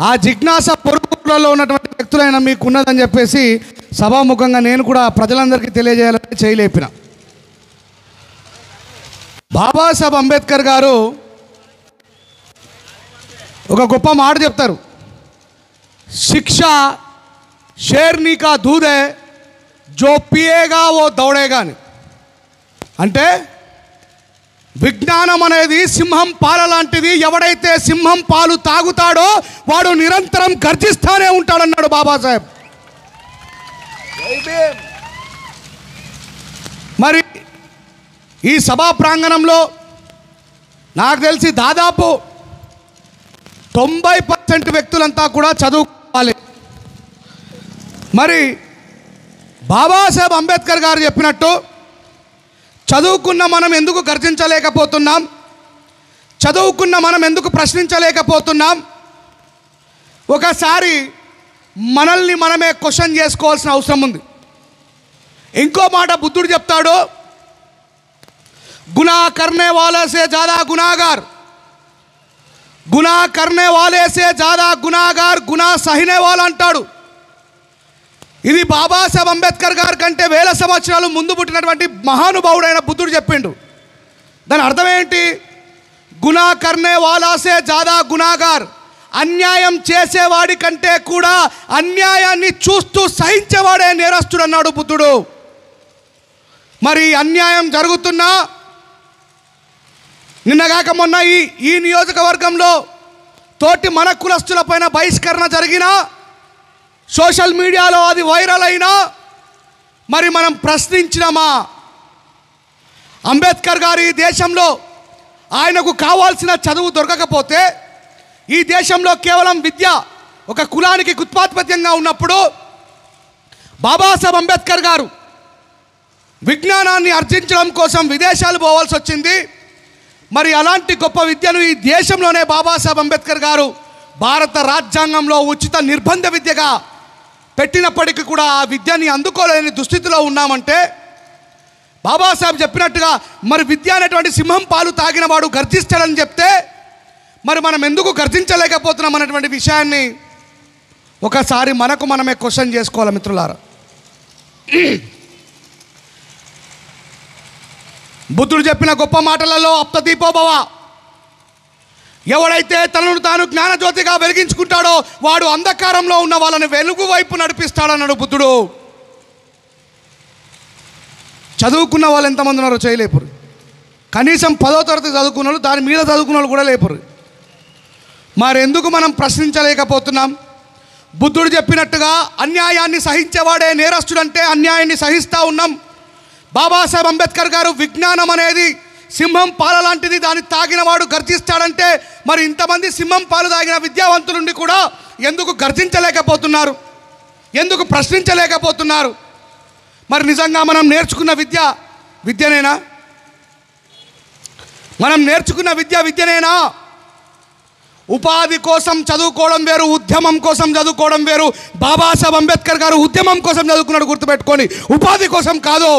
ఆ జిజ్ఞాస పొరుగులలో ఉన్నటువంటి వ్యక్తులైన మీకు ఉన్నదని చెప్పేసి సభాముఖంగా నేను కూడా ప్రజలందరికీ తెలియజేయాలని చేయలేపిన. బాబాసాహెబ్ అంబేద్కర్ గారు ఒక గొప్ప మాట చెప్తారు, శిక్ష షేర్నీ కా దూద్ హై జో పియేగా ఓ దౌడేగా అని. అంటే విజ్ఞానం అనేది సింహం పాల లాంటిది, ఎవడైతే సింహం పాలు తాగుతాడో వాడు నిరంతరం గర్జిస్తానే ఉంటాడన్నాడు బాబాసాహెబ్. మరి ఈ సభా ప్రాంగణంలో నాకు తెలిసి దాదాపు 90% వ్యక్తులంతా కూడా చదువుకోవాలి. మరి బాబాసాహెబ్ అంబేద్కర్ గారు చెప్పినట్టు చదువుకున్న మనం ఎందుకు గర్జించలేకపోతున్నాం, చదువుకున్న మనం ఎందుకు ప్రశ్నించలేకపోతున్నాం? ఒకసారి మనల్ని మనమే క్వశ్చన్ చేసుకోవాల్సిన అవసరం ఉంది. ఇంకో మాట బుద్ధుడు చెప్తాడు, గునాహ కర్నే వాలే సే జ్యాదా గునాహగార్, గునాహ కర్నే వాలే సే జ్యాదా గునాహగార్ గునాహ సహినే వాలా అంటాడు. ఇది బాబాసాహెబ్ అంబేద్కర్ గారి కంటే వేల సంవత్సరాలు ముందు పుట్టినటువంటి మహానుభావుడైన బుద్ధుడు చెప్పిండు. దాని అర్థం ఏంటి? గునాహ కర్నే వాలా సే జ్యాదా గునాహగార్, అన్యాయం చేసేవాడి కంటే కూడా అన్యాయాన్ని చూస్తూ సహించేవాడే నేరస్తుడు అన్నాడు బుద్ధుడు. మరి అన్యాయం జరుగుతున్నా, నిన్నగాక మొన్న ఈ నియోజకవర్గంలో తోటి మన కులస్తుల పైన బహిష్కరణ జరిగినా, సోషల్ మీడియాలో అది వైరల్ అయినా మరి మనం ప్రశ్నించినామా? అంబేద్కర్ గారు ఈ దేశంలో ఆయనకు కావాల్సిన చదువు దొరకకపోతే, ఈ దేశంలో కేవలం విద్య ఒక కులానికి గుత్పాధిపత్యంగా ఉన్నప్పుడు బాబాసాహెబ్ అంబేద్కర్ గారు విజ్ఞానాన్ని ఆర్జించడం కోసం విదేశాలు పోవాల్సి వచ్చింది. మరి అలాంటి గొప్ప విద్యను ఈ దేశంలోనే బాబాసాహెబ్ అంబేద్కర్ గారు భారత రాజ్యాంగంలో ఉచిత నిర్బంధ విద్యగా పెట్టినప్పటికీ కూడా ఆ విద్యని అందుకోలేని దుస్థితిలో ఉన్నామంటే, బాబాసాహెబ్ చెప్పినట్టుగా మరి విద్య అనేటువంటి సింహం పాలు తాగిన వాడు గర్జిస్తాడని చెప్తే మరి మనం ఎందుకు గర్జించలేకపోతున్నాం అనేటువంటి విషయాన్ని ఒకసారి మనకు మనమే క్వశ్చన్ చేసుకోవాలి మిత్రులారా. బుద్ధుడు చెప్పిన గొప్ప మాటలలో అప్తదీపోభవ, ఎవడైతే తనను తాను జ్ఞానజ్యోతిగా వెలిగించుకుంటాడో వాడు అంధకారంలో ఉన్న వాళ్ళని వెలుగు వైపు నడిపిస్తాడన్నాడు బుద్ధుడు. చదువుకున్న వాళ్ళు ఎంతమంది ఉన్నారో చేయలేపురు. కనీసం 10వ తరగతి చదువుకున్న వాళ్ళు, దాని మీద చదువుకున్న వాళ్ళు కూడా లేపురు. మరెందుకు మనం ప్రశ్నించలేకపోతున్నాం? బుద్ధుడు చెప్పినట్టుగా అన్యాయాన్ని సహించేవాడే నేరస్తుడంటే అన్యాయాన్ని సహిస్తూ ఉన్నాం. బాబాసాహెబ్ అంబేద్కర్ గారు విజ్ఞానం అనేది సింహం పాల లాంటిది, దాన్ని తాగినవాడు గర్జిస్తాడంటే మరి ఇంతమంది సింహం పాలు తాగిన విద్యావంతులుండి కూడా ఎందుకు గర్జించలేకపోతున్నారు, ఎందుకు ప్రశ్నించలేకపోతున్నారు? మరి నిజంగా మనం నేర్చుకున్న విద్యనేనా? మనం నేర్చుకున్న విద్యనేనా? ఉపాధి కోసం చదువుకోవడం వేరు, ఉద్యమం కోసం చదువుకోవడం వేరు. బాబాసాహెబ్ అంబేద్కర్ గారు ఉద్యమం కోసం చదువుకున్నాడు, గుర్తుపెట్టుకోండి, ఉపాధి కోసం కాదు.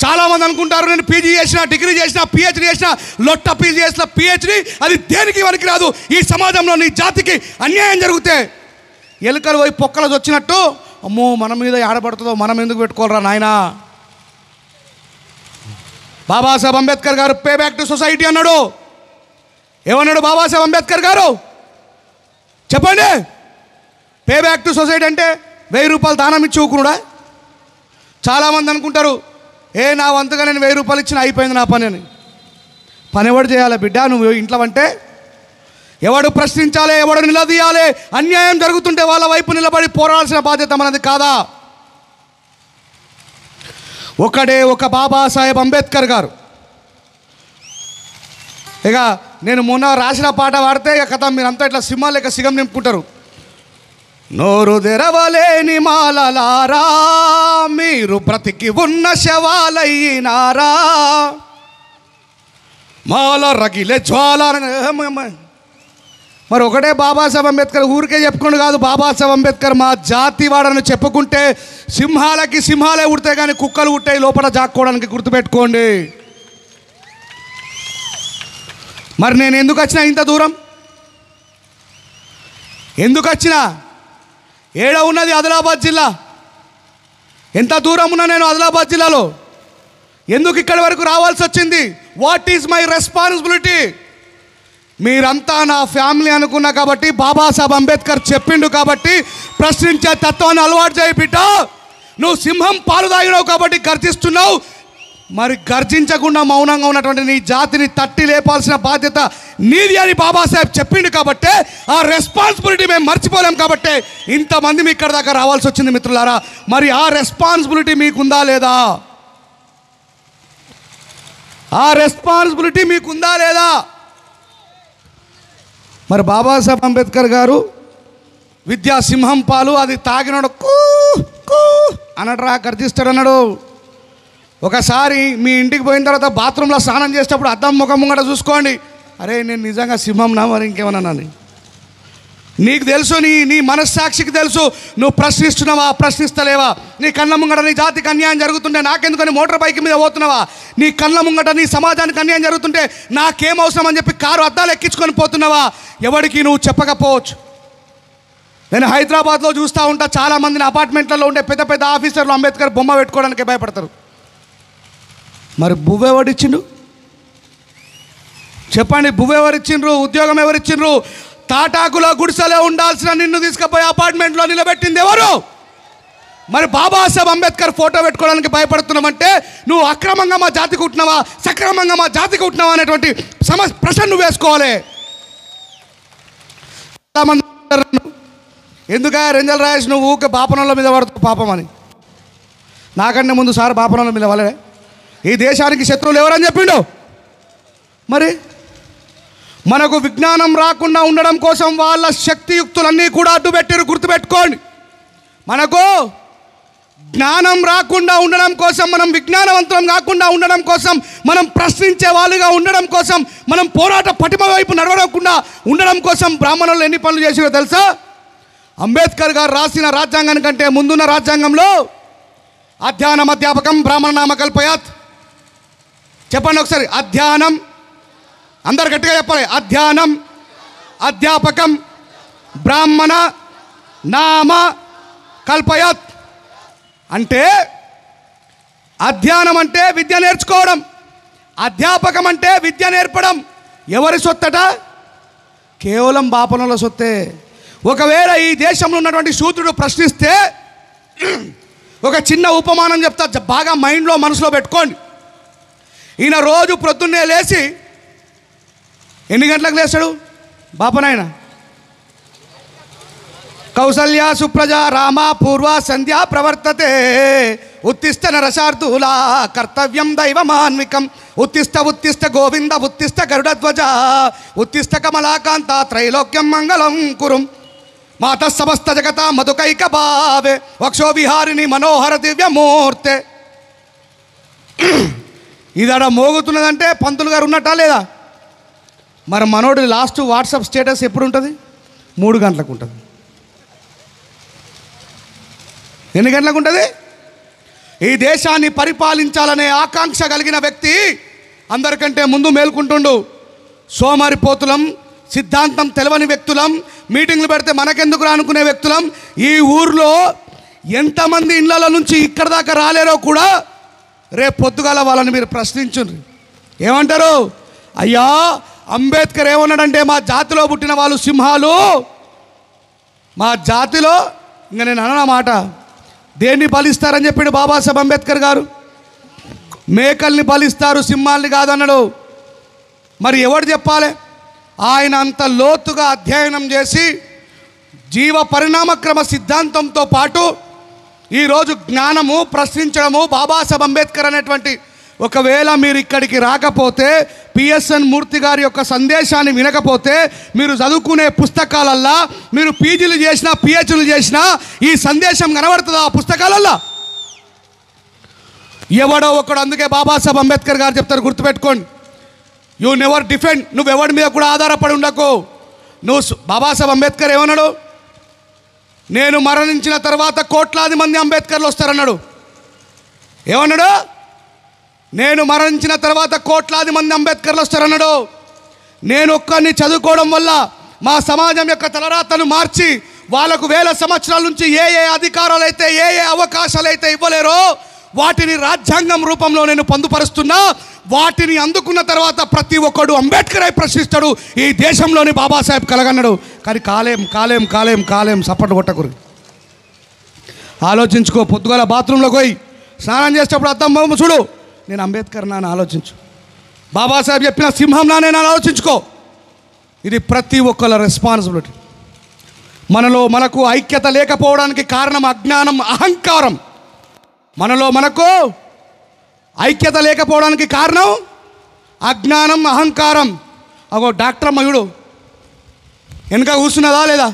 చాలామంది అనుకుంటారు నేను పీజీ చేసిన, డిగ్రీ చేసిన, పిహెచ్డీ చేసిన, లొట్ట పీజీ చేసిన పిహెచ్డీ అది దేనికి వరకు రాదు. ఈ సమాజంలో నీ జాతికి అన్యాయం జరిగితే ఎలుకలు పోయి పొక్కలు వచ్చినట్టు, అమ్మో మన మీద ఆడబడుతుందో మనం ఎందుకు పెట్టుకోవాలరా నాయనా. బాబాసాహెబ్ అంబేద్కర్ గారు పే బ్యాక్ టు సొసైటీ అన్నాడు. ఏమన్నాడు బాబాసాహెబ్ అంబేద్కర్ గారు? చెప్పండి. పే బ్యాక్ టు సొసైటీ అంటే 1000 రూపాయలు దానం ఇచ్చి ఊకునుడా? చాలామంది అనుకుంటారు నా వంతుగా నేను 1000 రూపాయలు ఇచ్చిన అయిపోయింది నా పని అని. పని ఎవడు చేయాలి బిడ్డ? నువ్వు ఇంట్లో అంటే ఎవడు ప్రశ్నించాలి, ఎవడు నిలదీయాలి? అన్యాయం జరుగుతుంటే వాళ్ళ వైపు నిలబడి పోరాడాల్సిన బాధ్యత మనది కాదా? ఒకడే ఒక బాబాసాహెబ్ అంబేద్కర్ గారు. ఇక నేను మొన్న రాసిన పాట పాడితే ఇక కథ మీరంతా ఇట్లా సింహాలు ఇక సిగం నింపుకుంటారు. నోరు తెరవలేని మాలలారా, మీరు బ్రతికి ఉన్న శవాలయ్యినారా, మాల రగిలే జ్వాల. మరి ఒకటే బాబాసాహెబ్ అంబేద్కర్ ఊరికే చెప్పుకోండి కాదు, బాబాసాహెబ్ అంబేద్కర్ మా జాతి వాడని చెప్పుకుంటే సింహాలకి సింహాలే ఉడితే కానీ కుక్కలు ఉట్టాయి లోపల జాక్కోవడానికి, గుర్తుపెట్టుకోండి. మరి నేను ఎందుకు వచ్చినా ఇంత దూరం? ఎందుకు వచ్చినా? ఏడ ఉన్నది ఆదిలాబాద్ జిల్లా? ఎంత దూరం ఉన్నా నేను ఆదిలాబాద్ జిల్లాలో? ఎందుకు ఇక్కడి వరకు రావాల్సి వచ్చింది? What is my responsibility? మీరంతా నా ఫ్యామిలీ అనుకున్నా కాబట్టి, బాబాసాహెబ్ అంబేద్కర్ చెప్పిండు కాబట్టి ప్రశ్నించే తత్వాన్ని అలవాటు చేయి బిడ్డ. నువ్వు సింహం పాలు తాగినావు కాబట్టి గర్జిస్తున్నావు. మరి గర్జించకుండా మౌనంగా ఉన్నటువంటి నీ జాతిని తట్టి లేపాల్సిన బాధ్యత నీది అని బాబాసాహెబ్ చెప్పిండు కాబట్టి ఆ రెస్పాన్సిబిలిటీ మేము మర్చిపోలేం కాబట్టి ఇంతమంది మీ ఇక్కడ దాకా రావాల్సి వచ్చింది మిత్రులారా. మరి ఆ రెస్పాన్సిబిలిటీ మీకుందా లేదా? ఆ రెస్పాన్సిబిలిటీ మీకుందా లేదా? మరి బాబాసాహెబ్ అంబేద్కర్ గారు విద్యా సింహం పాలు అది తాగినాడు కూ కూ అన్నట్రా గర్జిస్తాడు అన్నాడు. ఒకసారి మీ ఇంటికి పోయిన తర్వాత బాత్రూంలో స్నానం చేసేటప్పుడు అద్దం ముఖం ముంగట చూసుకోండి. అరే నేను నిజంగా సింహంనా మరి ఇంకేమన్నా? నీకు తెలుసు, నీ మనస్సాక్షికి తెలుసు నువ్వు ప్రశ్నిస్తున్నావా ప్రశ్నిస్తలేవా. నీ కళ్ళ ముంగట నీ జాతికి అన్యాయం జరుగుతుంటే నాకెందుకని మోటార్ బైక్ మీద పోతున్నావా? నీ కళ్ళ ముంగట నీ సమాజానికి అన్యాయం జరుగుతుంటే నాకేం అవసరం అని చెప్పి కారు అద్దాలు ఎక్కించుకొని పోతున్నావా? ఎవరికి నువ్వు చెప్పకపోవచ్చు. నేను హైదరాబాద్లో చూస్తూ ఉంటా, చాలామందిని అపార్ట్మెంట్లలో ఉండే పెద్ద పెద్ద ఆఫీసర్లు అంబేద్కర్ బొమ్మ పెట్టుకోవడానికి భయపడతారు. మరి బువ్వ ఎవరిచ్చిండ్రు చెప్పండి? బువ్వ ఎవరిచ్చిండ్రు? ఉద్యోగం ఎవరిచ్చిండ్రు? తాటాకులో గుడిసెలో ఉండాల్సిన నిన్ను తీసుకుపోయి అపార్ట్మెంట్లో నిలబెట్టింది ఎవరు? మరి బాబాసాహెబ్ అంబేద్కర్ ఫోటో పెట్టుకోవడానికి భయపడుతున్నామంటే నువ్వు అక్రమంగా మా జాతికి ఉంటున్నావా, సక్రమంగా మా జాతికి ఉంటున్నావా అనేటువంటి ప్రశ్న నువ్వు వేసుకోవాలి. చాలామంది ఎందుక రెంజల్ రాయేష్ నువ్వు ఊకే బాపనోళ్ళ మీద పడుతూ పాపం అని. నాకంటే ముందు సార్ బాపనోళ్ళ మీద వాళ్ళే ఈ దేశానికి శత్రువులు ఎవరని చెప్పిండు. మరి మనకు విజ్ఞానం రాకుండా ఉండడం కోసం వాళ్ళ శక్తియుక్తులన్నీ కూడా అడ్డుపెట్టారు. గుర్తుపెట్టుకోండి, మనకు జ్ఞానం రాకుండా ఉండడం కోసం, మనం విజ్ఞానవంతం కాకుండా ఉండడం కోసం, మనం ప్రశ్నించే వాళ్ళుగా ఉండడం కోసం, మనం పోరాట పటిమ వైపు నడవకుండా ఉండడం కోసం బ్రాహ్మణులు ఎన్ని పనులు చేసిరో తెలుసా? అంబేద్కర్ గారు రాసిన రాజ్యాంగానికంటే ముందున్న రాజ్యాంగంలో అధ్యానం అధ్యాపకం బ్రాహ్మణ నామ కల్పయాత్. చెప్పండి ఒకసారి. అధ్యానం, అందరు గట్టిగా చెప్పాలి. అధ్యానం అధ్యాపకం బ్రాహ్మణ నామ కల్పయాత్. అంటే అధ్యానం అంటే విద్య నేర్చుకోవడం, అధ్యాపకం అంటే విద్య నేర్పడం. ఎవరి సొత్తట? కేవలం బాపనుల సొత్తే. ఒకవేళ ఈ దేశంలో ఉన్నటువంటి శూద్రుడు ప్రశ్నిస్తే ఒక చిన్న ఉపమానం చెప్తా, బాగా మైండ్లో మనసులో పెట్టుకోండి. ఈయన రోజు ప్రొద్దున్నే లేచి ఎన్ని గంటలకు లేస్తాడు బాపనాయన? కౌసల్య సుప్రజ రామ పూర్వ సంధ్యా ప్రవర్తతే ఉత్తిష్ట నరశార్దూలా కర్తవ్యం దైవమాన్వికం ఉత్తిష్ట ఉత్తిష్ట గోవింద ఉత్తిష్ట గరుడధ్వజ ఉత్తిష్ట కమలాకాంత త్రైలోక్యం మంగళం కురుం మాత సమస్త జగత మధుకైక భావే వక్షో విహారిణి మనోహర దివ్యమూర్తే. ఇదాడ మోగుతున్నదంటే పంతులు గారు ఉన్నట్టా లేదా? మరి మనోడి లాస్ట్ వాట్సాప్ స్టేటస్ ఎప్పుడు ఉంటుంది? 3 గంటలకు ఉంటుంది. ఎన్ని గంటలకు ఉంటుంది? ఈ దేశాన్ని పరిపాలించాలనే ఆకాంక్ష కలిగిన వ్యక్తి అందరికంటే ముందు మేల్కుంటుండు. సోమరిపోతులం, సిద్ధాంతం తెలవని వ్యక్తులం, మీటింగ్లు పెడితే మనకెందుకు అనుకునే వ్యక్తులం. ఈ ఊర్లో ఎంతమంది ఇళ్ళ నుంచి ఇక్కడ దాకా రాలేరో కూడా రేపు పొద్దుగాల వాళ్ళని మీరు ప్రశ్నించుండ్రు. ఏమంటారు? అయ్యా అంబేద్కర్ ఏమన్నాడంటే మా జాతిలో పుట్టిన వాళ్ళు సింహాలు, మా జాతిలో ఇంకా నేను అన్న మాట దేన్ని బలిస్తారని చెప్పాడు బాబాసాహెబ్ అంబేద్కర్ గారు. మేకల్ని బలిస్తారు, సింహాల్ని కాదన్నాడు. మరి ఎవడు చెప్పాలి? ఆయన అంత లోతుగా అధ్యయనం చేసి జీవ పరిణామక్రమ సిద్ధాంతంతో పాటు ఈరోజు జ్ఞానము ప్రశ్నించడము బాబాసాహెబ్ అంబేద్కర్ అనేటువంటి, ఒకవేళ మీరు ఇక్కడికి రాకపోతే, పిఎస్ఎన్ మూర్తి గారి యొక్క సందేశాన్ని వినకపోతే, మీరు చదువుకునే పుస్తకాలల్లా మీరు పీజీలు చేసినా పిహెచ్లు చేసినా ఈ సందేశం కనబడుతుందా ఆ పుస్తకాలల్లా? ఎవడో ఒకడు. అందుకే బాబాసాహెబ్ అంబేద్కర్ గారు చెప్తారు, గుర్తుపెట్టుకోండి, యూ నెవర్ డిఫెండ్. నువ్వు ఎవడి మీద కూడా ఆధారపడి ఉండకు. బాబాసాహెబ్ అంబేద్కర్ ఏమన్నాడు? నేను మరణించిన తర్వాత కోట్లాది మంది అంబేద్కర్లు వస్తారన్నాడు. ఏమన్నాడు? నేను మరణించిన తర్వాత కోట్లాది మంది అంబేద్కర్లు వస్తారన్నాడు. నేను ఒక్కరిని చదువుకోవడం వల్ల మా సమాజం యొక్క తలరాతను మార్చి వాళ్ళకు వేల సంవత్సరాల నుంచి ఏ అధికారాలు అయితే ఏ అవకాశాలు అయితే ఇవ్వలేరో వాటిని రాజ్యాంగం రూపంలో నేను పొందుపరుస్తున్నా. వాటిని అందుకున్న తర్వాత ప్రతి ఒక్కడు అంబేద్కర్ అయి ప్రశ్నిస్తాడు, ఈ దేశంలోని బాబాసాహెబ్ కలగన్నాడు. కానీ కాలేం సపోర్ట్ కొట్టకురు. ఆలోచించుకో. పొద్దుగాల బాత్రూంలోకి పోయి స్నానం చేసేటప్పుడు అద్దం చూడు, నేను అంబేద్కర్ నాని ఆలోచించు. బాబాసాహెబ్ చెప్పిన సింహం నానే ఆలోచించుకో. ఇది ప్రతి ఒక్కళ్ళ రెస్పాన్సిబిలిటీ. మనకు ఐక్యత లేకపోవడానికి కారణం అజ్ఞానం, అహంకారం. మనకు ఐక్యత లేకపోవడానికి కారణం అజ్ఞానం, అహంకారం. అగో డాక్టర్ మయుడు వెనుక కూర్చున్నదా లేదా?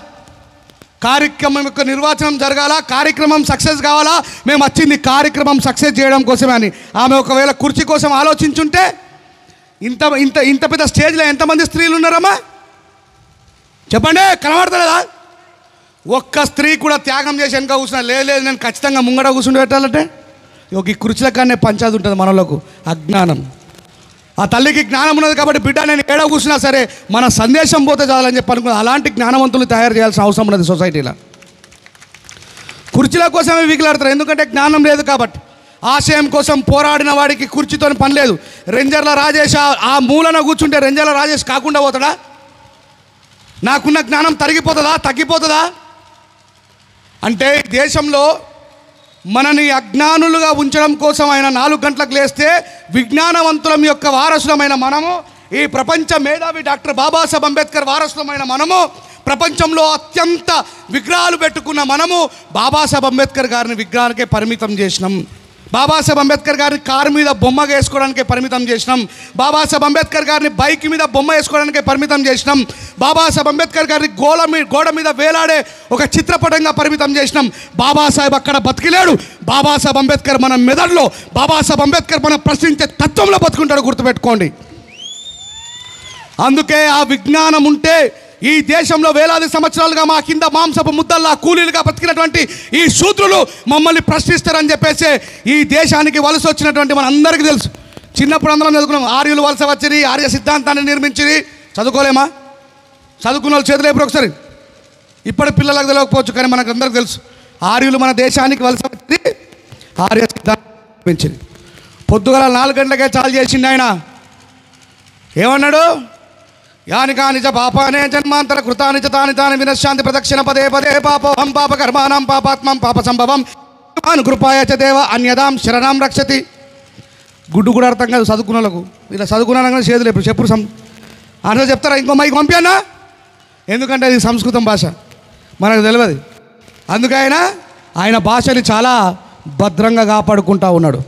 కార్యక్రమం యొక్క నిర్వాచనం జరగాల, కార్యక్రమం సక్సెస్ కావాలా, మేము వచ్చింది కార్యక్రమం సక్సెస్ చేయడం కోసమే అని. ఆమె ఒకవేళ కుర్చీ కోసం ఆలోచించుంటే ఇంత ఇంత ఇంత పెద్ద స్టేజ్లో ఎంతమంది స్త్రీలు ఉన్నారమ్మా చెప్పండి, కనబడతలేదా? ఒక్క స్త్రీ కూడా త్యాగం చేసి వెనక కూర్చున్నా లేదు నేను ఖచ్చితంగా ముంగడ కూర్చుండి పెట్టాలంటే ఈ కుర్చీల కానే పంచాది ఉంటుంది మనలోకి. అజ్ఞానం. ఆ తల్లికి జ్ఞానం ఉన్నది కాబట్టి బిడ్డ నేను ఏడ కూర్చున్నా సరే మన సందేశం పోతే చాలని చెప్పి అనుకున్నా. అలాంటి జ్ఞానవంతులు తయారు చేయాల్సిన అవసరం ఉన్నది సొసైటీలో. కుర్చీల కోసమే వీగిలాడతారు, ఎందుకంటే జ్ఞానం లేదు కాబట్టి. ఆశయం కోసం పోరాడిన వాడికి కుర్చీతో పని లేదు. రెంజర్ల రాజేష్ ఆ మూలన కూర్చుంటే రెంజర్ల రాజేష్ కాకుండా పోతాడా? నాకున్న జ్ఞానం తగ్గిపోతుందా? అంటే దేశంలో మనని అజ్ఞానులుగా ఉంచడం కోసం ఆయన 4 గంటలకు లేస్తే విజ్ఞానవంతులం యొక్క వారసులమైన మనము, ఈ ప్రపంచ మేధావి డాక్టర్ బాబాసాహెబ్ అంబేద్కర్ వారసులమైన మనము, ప్రపంచంలో అత్యంత విగ్రహాలు పెట్టుకున్న మనము బాబాసాహెబ్ అంబేద్కర్ గారిని విగ్రహానికే పరిమితం చేసినాం. బాబాసాహెబ్ అంబేద్కర్ గారిని కారు మీద బొమ్మ వేసుకోవడానికే పరిమితం చేసినాం. బాబాసాహెబ్ అంబేద్కర్ గారిని బైక్ మీద బొమ్మ వేసుకోవడానికే పరిమితం చేసినాం. బాబాసాహెబ్ అంబేద్కర్ గారిని గోడ మీద వేలాడే ఒక చిత్రపటంగా పరిమితం చేసినాం. బాబాసాహెబ్ అక్కడ బతికిలేడు. బాబాసాహెబ్ అంబేద్కర్ మన మెదడులో, బాబాసాహెబ్ అంబేద్కర్ మనం ప్రశ్నించే తత్వంలో బతుకుంటాడు, గుర్తుపెట్టుకోండి. అందుకే ఆ విజ్ఞానం ఉంటే ఈ దేశంలో వేలాది సంవత్సరాలుగా మా కింద మాంసపు ముద్దల్లా కూలీలుగా బతికినటువంటి ఈ శూద్రులు మమ్మల్ని ప్రశ్నిస్తారని చెప్పేసి ఈ దేశానికి వలస వచ్చినటువంటి మన అందరికీ తెలుసు. చిన్నప్పుడు అందరం చదువుకున్నాం, ఆర్యులు వలస వచ్చి ఆర్య సిద్ధాంతాన్ని నిర్మించి. చదువుకోలేమా? చదువుకున్న వాళ్ళు చేతులు ఎప్పుడు ఒకసారి. ఇప్పటి పిల్లలకు తెలియకపోవచ్చు కానీ మనకు అందరికీ తెలుసు. ఆర్యులు మన దేశానికి వలస వచ్చి ఆర్య సిద్ధాంతం నిర్మించింది. పొద్దుగల 4 గంటలకే చాలు చేసిండు ఆయన. ఏమన్నాడు? యాని కానిచ పాపానే జన్మాంతర కృతాని చ తాని తాని వినశ్శాంతి ప్రదక్షిణ పదే పదే పాపోహం పాప కర్మాణం పాపాత్మం పాప సంభవం అనుకృపాయ చ దేవ అన్యదాం శరణాం రక్షతి. గుడ్డు కూడా అర్థం కాదు చదువుకున్న వాళ్ళకు. ఇలా చదువుకున్నాను చేతులు ఎప్పుడు చెప్పుడు అంటే చెప్తారా? ఇంకో మైకి పంపానా? ఎందుకంటే అది సంస్కృతం భాష, మనకు తెలియదు. అందుకే ఆయన భాషని చాలా భద్రంగా కాపాడుకుంటూ ఉన్నాడు.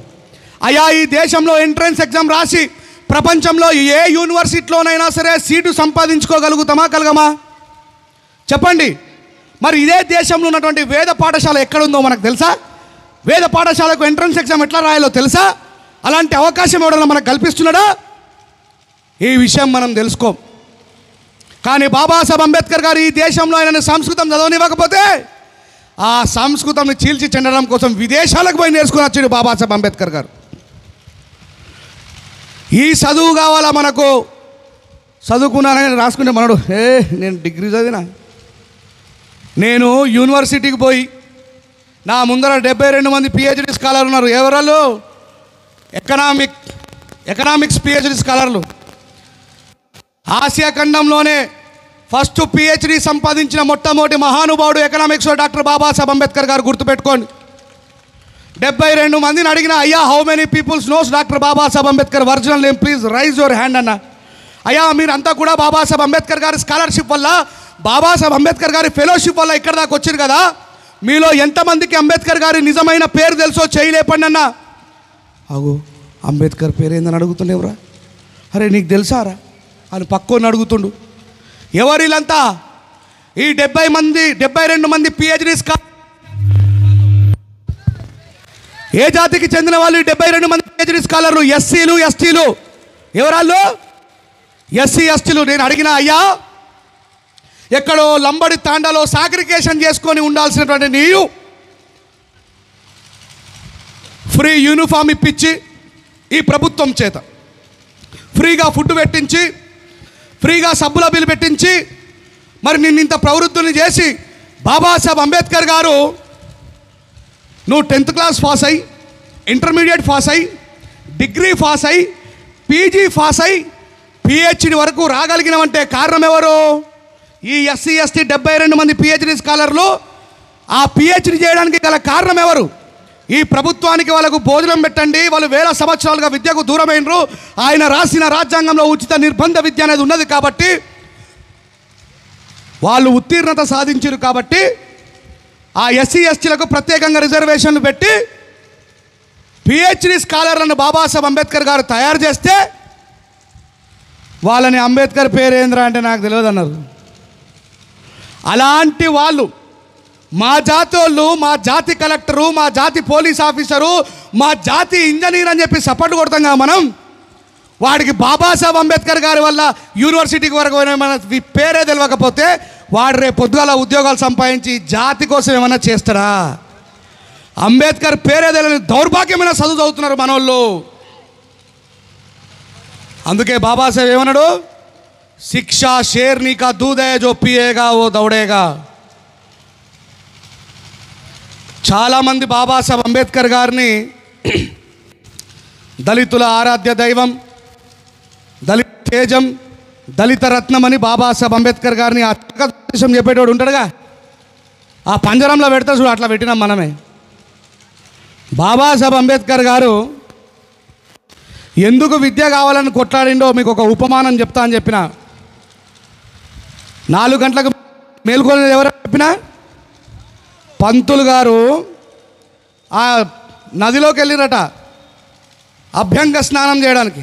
అయ్యా, ఈ దేశంలో ఎంట్రన్స్ ఎగ్జామ్ రాసి ప్రపంచంలో ఏ యూనివర్సిటీలోనైనా సరే సీటు సంపాదించుకోగలుగుతామా? కలగమా? చెప్పండి. మరి ఇదే దేశంలో ఉన్నటువంటి వేద పాఠశాల ఎక్కడుందో మనకు తెలుసా? వేద పాఠశాలకు ఎంట్రన్స్ ఎగ్జామ్ ఎట్లా రాయాలో తెలుసా? అలాంటి అవకాశం ఎవడన్నా మనకు కల్పిస్తున్నాడా? ఈ విషయం మనం తెలుసుకోం. కానీ బాబాసాహెబ్ అంబేద్కర్ గారు ఈ దేశంలో ఆయన సంస్కృతం చదవనివ్వకపోతే ఆ సంస్కృతంని చీల్చి చెందడం కోసం విదేశాలకు పోయి నేర్చుకుని వచ్చాడు బాబాసాహెబ్ అంబేద్కర్ గారు. ఈ చదువు కావాలా మనకు? చదువుకున్నానని రాసుకుంటే మనడు నేను డిగ్రీ చదివినా. నేను యూనివర్సిటీకి పోయి నా ముందర 72 మంది పిహెచ్డి స్కాలర్లు ఉన్నారు. ఎవరు? ఎకనామిక్స్ పిహెచ్డి స్కాలర్లు. ఆసియా ఖండంలోనే ఫస్ట్ పిహెచ్డి సంపాదించిన మొట్టమొదటి మహానుభావుడు ఎకనామిక్స్లో డాక్టర్ బాబాసాహెబ్ అంబేద్కర్ గారు, గుర్తుపెట్టుకోండి. 72 మందిని అడిగిన, అయ్యా how many peoples knows doctor Babasaheb Ambedkar original name, please raise your hand అన్న. అయ్యా మీరంతా కూడా బాబాసాహెబ్ అంబేద్కర్ గారి స్కాలర్షిప్ వల్ల, బాబాసాహెబ్ అంబేద్కర్ గారి ఫెలోషిప్ వల్ల ఇక్కడ దాకా వచ్చారు కదా, మీలో ఎంతమందికి అంబేద్కర్ గారి నిజమైన పేరు తెలుసో చేయలేపండి అన్న. అగో అంబేద్కర్ పేరు ఏందని అడుగుతుండేవరా? అరే నీకు తెలుసారా అని పక్కోని అడుగుతుండు. ఎవరు వీళ్ళంతా? ఈ 72 మంది పిహెచ్డి స్కాలర్. ఏ జాతికి చెందిన వాళ్ళు? 72 మంది పిహెచ్డి స్కాలర్లు ఎస్సీలు, ఎస్టీలు. ఎవరాళ్ళు? ఎస్సీ, ఎస్టీలు. నేను అడిగిన, అయ్యా ఎక్కడో లంబడి తాండాలో సాగ్రిగేషన్ చేసుకొని ఉండాల్సినటువంటి నీవు ఫ్రీ యూనిఫామ్ ఇప్పించి ఈ ప్రభుత్వం చేత ఫ్రీగా ఫుడ్ పెట్టించి, ఫ్రీగా సబ్బుల బిల్లు పెట్టించి, మరి నిన్ను ఇంత ప్రవృత్తుని చేసి బాబాసాహెబ్ అంబేద్కర్ గారు నువ్వు 10th క్లాస్ పాస్ అయ్యి, ఇంటర్మీడియట్ పాస్ అయ్యి, డిగ్రీ పాస్ అయ్యి, పీజీ పాస్ అయ్యి, పిహెచ్డి వరకు రాగలిగినవంటే కారణం ఎవరు? ఈ ఎస్సీ ఎస్టీ 72 మంది పిహెచ్డి స్కాలర్లు. ఆ పిహెచ్డి చేయడానికి గల కారణం ఎవరు? ఈ ప్రభుత్వానికి వాళ్ళకు భోజనం పెట్టండి, వాళ్ళు వేల సంవత్సరాలుగా విద్యకు దూరమైనరు. ఆయన రాసిన రాజ్యాంగంలో ఉచిత నిర్బంధ విద్య అనేది ఉన్నది కాబట్టి వాళ్ళు ఉత్తీర్ణత సాధించారు. కాబట్టి ఆ ఎస్సీ ఎస్టీలకు ప్రత్యేకంగా రిజర్వేషన్లు పెట్టి పిహెచ్డి స్కాలర్లను బాబాసాహెబ్ అంబేద్కర్ గారు తయారు చేస్తే వాళ్ళని అంబేద్కర్ పేరేంద్ర అంటే నాకు తెలియదు అన్నారు. అలాంటి వాళ్ళు మా జాతి వాళ్ళు, మా జాతి కలెక్టరు, మా జాతి పోలీస్ ఆఫీసరు, మా జాతి ఇంజనీర్ అని చెప్పి సపోర్ట్ కొడతాం మనం. వాడికి బాబాసాహెబ్ అంబేద్కర్ గారి వల్ల యూనివర్సిటీకి వరకు మన పేరే తెలియకపోతే వాడు రేపు పొద్దుగాల ఉద్యోగాలు సంపాదించి జాతి కోసం ఏమైనా చేస్తాడా? అంబేద్కర్ పేరే తెలియని దౌర్భాగ్యమైన చదువు చదువుతున్నారు మనోళ్ళు. అందుకే బాబాసాహెబ్ ఏమన్నాడు? శిక్షా షేర్నీ కా దూద్ హై జో పియేగా ఓ దౌడేగా. చాలామంది బాబాసాహెబ్ అంబేద్కర్ గారిని దళితుల ఆరాధ్య దైవం, దళిత తేజం, దళిత రత్నం అని బాబాసాహెబ్ అంబేద్కర్ గారిని అత్యకం చెప్పేటోడు ఉంటాడుగా. ఆ పంజరంలో పెడతా చూడు, అట్లా పెట్టినాం మనమే. బాబాసాహెబ్ అంబేద్కర్ గారు ఎందుకు విద్య కావాలని కొట్లాడిండో మీకు ఒక ఉపమానం చెప్తా అని చెప్పిన. 4 గంటలకు మేల్కొనేది ఎవరు చెప్పినా? పంతులు గారు ఆ నదిలోకి వెళ్ళిరట అభ్యంగ స్నానం చేయడానికి.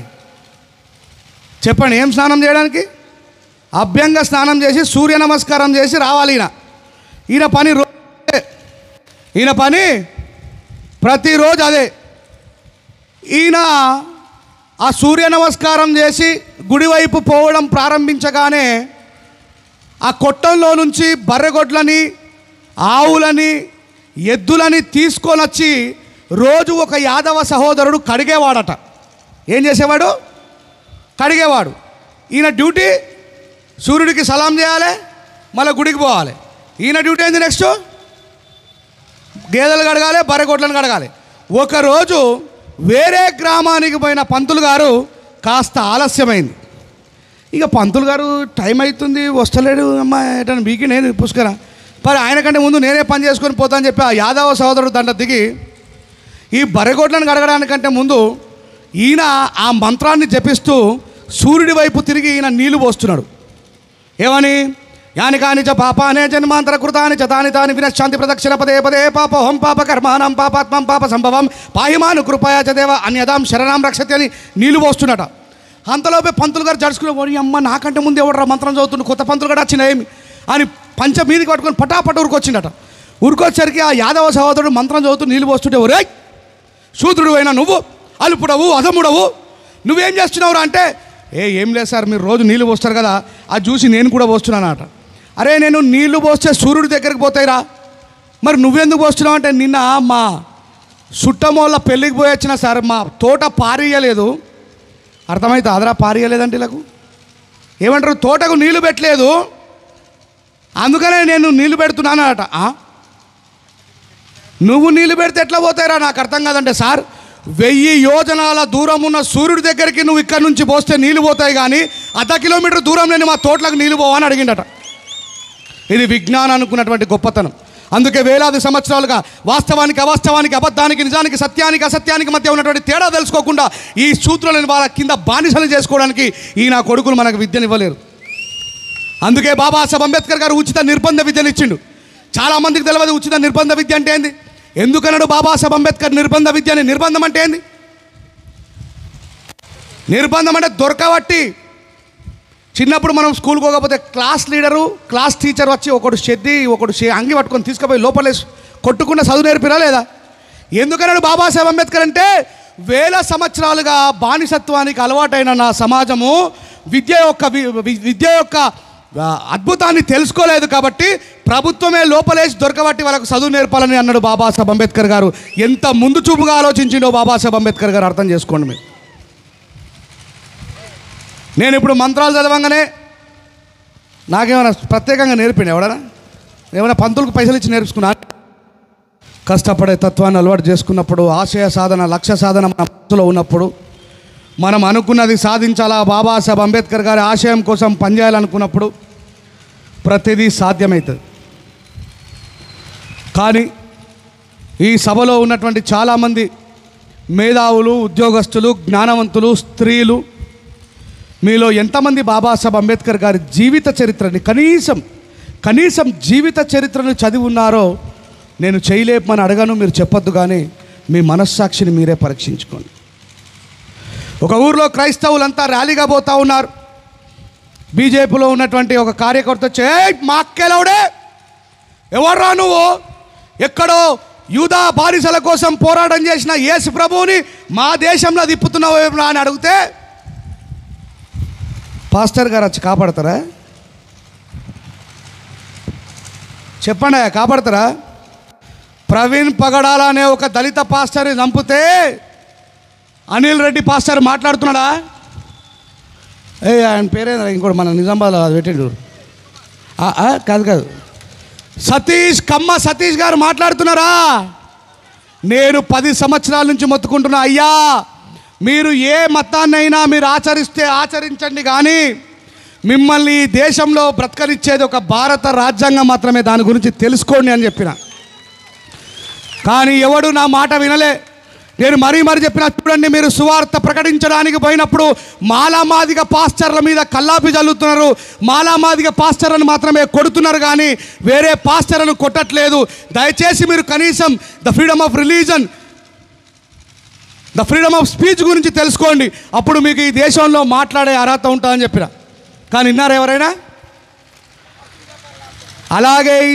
చెప్పండి, ఏం స్నానం చేయడానికి? అభ్యంగ స్నానం చేసి సూర్య నమస్కారం చేసి రావాలి. ఈయన పని ప్రతిరోజు అదే. ఈయన ఆ సూర్య నమస్కారం చేసి గుడివైపు పోవడం ప్రారంభించగానే ఆ కొట్టంలో నుంచి బర్రెగొడ్లని, ఆవులని, ఎద్దులని తీసుకొని వచ్చి రోజు ఒక యాదవ సహోదరుడు కడిగేవాడట. ఏం చేసేవాడు? కడిగేవాడు. ఈయన డ్యూటీ సూర్యుడికి సలాం చేయాలి, మళ్ళీ గుడికి పోవాలి. ఈయన డ్యూటీ ఏంది? నెక్స్ట్ గేదెలు కడగాలి, బర్రెగొడ్లను కడగాలి. ఒకరోజు వేరే గ్రామానికి పోయిన పంతులు గారు కాస్త ఆలస్యమైంది. ఇక పంతులు గారు టైం అవుతుంది వస్తలేడు, అమ్మ ఎటన్నా బీకి నేను పుష్కరా మరి ఆయన కంటే ముందు నేనే పని చేసుకొని పోతా అని చెప్పి ఆ యాదవ సహోదరుడు దండ దిగి ఈ బర్రెగొడ్లను కడగడానికంటే ముందు ఈయన ఆ మంత్రాన్ని జపిస్తూ సూర్యుడి వైపు తిరిగి ఈయన నీళ్లు పోస్తున్నాడు. ఏమని? యాని కాని చ పాపానే జన్మాంతర కృతాని చ తాని తాని వినశ్శాంతి ప్రదక్షిణ పదే పదే పాపహం పాప కర్మానం పాపాత్మం పాప సంభవం పాహిమాను కృపయా చ దేవ అన్యదాం శరణాం రక్షతి అని నీళ్లు పోస్తున్నట. అంతలోపే పంతులు గారు జడుచుకుని పోయి, అమ్మ నాకంటే ముందు ఎవడరా మంత్రం చదువుతుండు, కొత్త పంతులు కూడా వచ్చిన ఏమి అని పంచ మీదికి పట్టుకొని పటాపట ఉరికొచ్చిండట. ఉరికొచ్చేసరికి ఆ యాదవ సహోదరుడు మంత్రం చదువుతూ నీళ్ళు పోస్తుంటే, ఒరే శూద్రుడు అయినా నువ్వు అలుపుడవు అధముడవు నువ్వేం చేస్తున్నావురా అంటే, ఏం లేదు సార్, మీరు రోజు నీళ్ళు పోస్తారు కదా, అది చూసి నేను కూడా పోస్తున్నానట. అరే నేను నీళ్లు పోస్తే సూర్యుడి దగ్గరికి పోతాయిరా, మరి నువ్వెందుకు పోస్తున్నావు అంటే, నిన్న మా సుట్టమోళ్ళ పెళ్ళికి పోయి వచ్చిన సార్, మా తోట పారియలేదు. అర్థమైతే అదరా పారియలేదంటే ఇలాకు ఏమంటారు, తోటకు నీళ్లు పెట్టలేదు, అందుకనే నేను నీళ్లు పెడుతున్నాను అట. నువ్వు నీళ్లు పెడితే ఎట్లా పోతాయిరా నాకు అర్థం కాదంటే, సార్ 1000 యోజనాల దూరం ఉన్న సూర్యుడి దగ్గరికి నువ్వు ఇక్కడ నుంచి పోస్తే నీళ్ళు పోతాయి, కానీ 1/2 కిలోమీటర్ దూరం నేను మా తోటలకు నీళ్ళు పోవని అడిగిండట. ఇది విజ్ఞానం అనుకున్నటువంటి గొప్పతనం. అందుకే వేలాది సంవత్సరాలుగా వాస్తవానికి అవాస్తవానికి, అబద్ధానికి నిజానికి, సత్యానికి అసత్యానికి మధ్య ఉన్నటువంటి తేడా తెలుసుకోకుండా ఈ సూత్రాలను వాళ్ళ కింద బానిసలు చేసుకోవడానికి ఈ నా కొడుకులు మనకు విద్యనివ్వలేరు. అందుకే బాబాసాహెబ్ అంబేద్కర్ గారు ఉచిత నిర్బంధ విద్యను ఇచ్చిండు. చాలామందికి తెలియదు ఉచిత నిర్బంధ విద్య అంటే ఏంది. ఎందుకన్నాడు బాబాసాహెబ్ అంబేద్కర్ నిర్బంధ విద్యని? నిర్బంధం అంటే ఏంది? నిర్బంధం అంటే దొరకబట్టి. చిన్నప్పుడు మనం స్కూల్కి పోకపోతే క్లాస్ లీడరు, క్లాస్ టీచర్ వచ్చి ఒకడు షెడ్డి ఒకడు అంగి పట్టుకొని తీసుకుపోయి లోపలేసి కొట్టుకున్న చదువు నేర్పిరా లేదా? ఎందుకన్నాడు బాబాసాహెబ్ అంబేద్కర్ అంటే, వేల సంవత్సరాలుగా బానిసత్వానికి అలవాటైన నా సమాజము విద్య యొక్క అద్భుతాన్ని తెలుసుకోలేదు కాబట్టి ప్రభుత్వమే లోపలేసి దొరకబట్టి వాళ్ళకు చదువు నేర్పాలని అన్నాడు బాబాసాహెబ్ అంబేద్కర్ గారు. ఎంత ముందు చూపుగా ఆలోచించిండో బాబాసాహెబ్ అంబేద్కర్ గారు అర్థం చేసుకోండి మీరు. నేను ఇప్పుడు మంత్రాలు చదవంగానే నాకేమైనా ప్రత్యేకంగా నేర్పిండి ఎవడన్నా? ఏమైనా పంతులకు పైసలు ఇచ్చి నేర్చుకున్నా? కష్టపడే తత్వాన్ని అలవాటు చేసుకున్నప్పుడు, ఆశయ సాధన, లక్ష్య సాధన మన మనసులో ఉన్నప్పుడు, మనం అనుకున్నది సాధించాలా, బాబాసాహెబ్ అంబేద్కర్ గారి ఆశయం కోసం పనిచేయాలనుకున్నప్పుడు ప్రతిదీ సాధ్యమవుతుంది. కానీ ఈ సభలో ఉన్నటువంటి చాలామంది మేధావులు, ఉద్యోగస్తులు, జ్ఞానవంతులు, స్త్రీలు, మీలో ఎంతమంది బాబాసాహెబ్ అంబేద్కర్ గారి జీవిత చరిత్రని కనీసం జీవిత చరిత్రను చదివి ఉన్నారో నేను చేయలేమని అడగను, మీరు చెప్పొద్దు. కానీ మీ మనస్సాక్షిని మీరే పరీక్షించుకోండి. ఒక ఊరిలో క్రైస్తవులంతా ర్యాలీగా పోతూ ఉన్నారు. బీజేపీలో ఉన్నటువంటి ఒక కార్యకర్త వచ్చి, మా అక్కెలవుడే, ఎవర్రా నువ్వు, ఎక్కడో యూదా బానిసల కోసం పోరాటం చేసిన యేసు ప్రభువుని మా దేశంలో తిప్పుతున్నావు అని అడిగితే, పాస్టర్ గారు వచ్చి కాపాడతారా? చెప్పండి, కాపాడతారా? ప్రవీణ్ పగడాల అనే ఒక దళిత పాస్టర్ని చంపితే అనిల్ రెడ్డి పాస్టర్ మాట్లాడుతున్నాడా? ఆయన పేరేందా, ఇంకోటి మన నిజామాబాద్లో అది పెట్టిండు, కాదు కమ్మ సతీష్ గారు మాట్లాడుతున్నారా? నేను 10 సంవత్సరాల నుంచి మొత్తుకుంటున్నా, అయ్యా మీరు ఏ మతాన్నైనా మీరు ఆచరిస్తే ఆచరించండి, కానీ మిమ్మల్ని ఈ దేశంలో బ్రతకనిచ్చేది ఒక భారత రాజ్యాంగం మాత్రమే, దాని గురించి తెలుసుకోండి అని చెప్పిన. కానీ ఎవడు నా మాట వినలే. నేను మరీ చెప్పినా, చూడండి, మీరు సువార్త ప్రకటించడానికి పోయినప్పుడు మాలామాదిగ పాస్టర్ల మీద కల్లాపి చల్లుతున్నారు, మాలామాదిగ పాస్టర్లను మాత్రమే కొడుతున్నారు, కానీ వేరే పాస్టర్లను కొట్టట్లేదు. దయచేసి మీరు కనీసం the freedom of religion, the freedom of speech గురించి తెలుసుకోండి, అప్పుడు మీకు ఈ దేశంలో మాట్లాడే అర్హత ఉంటుందని చెప్పిన. కానీ విన్నారు ఎవరైనా? అలాగే ఈ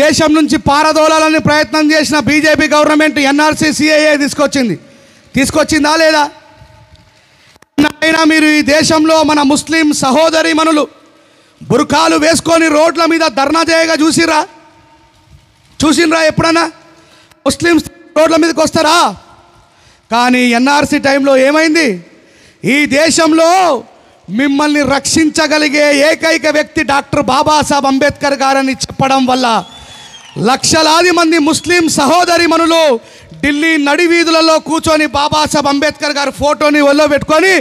దేశం నుంచి పారదోలాలని ప్రయత్నం చేసిన బీజేపీ గవర్నమెంట్ ఎన్ఆర్సీ సిఏఏ తీసుకొచ్చిందా లేదా? అయినా మీరు ఈ దేశంలో మన ముస్లిం సహోదరీమణులు బుర్కాలు వేసుకొని రోడ్ల మీద ధర్నా చేయగా చూసినరా ఎప్పుడన్నా? ముస్లిమ్స్ రోడ్ల మీదకి వస్తారా? కానీ ఎన్ఆర్సీ టైంలో ఏమైంది? ఈ దేశంలో మిమ్మల్ని రక్షించగలిగే ఏకైక వ్యక్తి డాక్టర్ బాబాసాహెబ్ అంబేద్కర్ గారని చెప్పడం వల్ల లక్షలాది మంది ముస్లిం సహోదరీమణులు ఢిల్లీ నడివీధులలో కూర్చొని బాబాసాహెబ్ అంబేద్కర్ గారి ఫోటోని ఒళ్ళో పెట్టుకొని,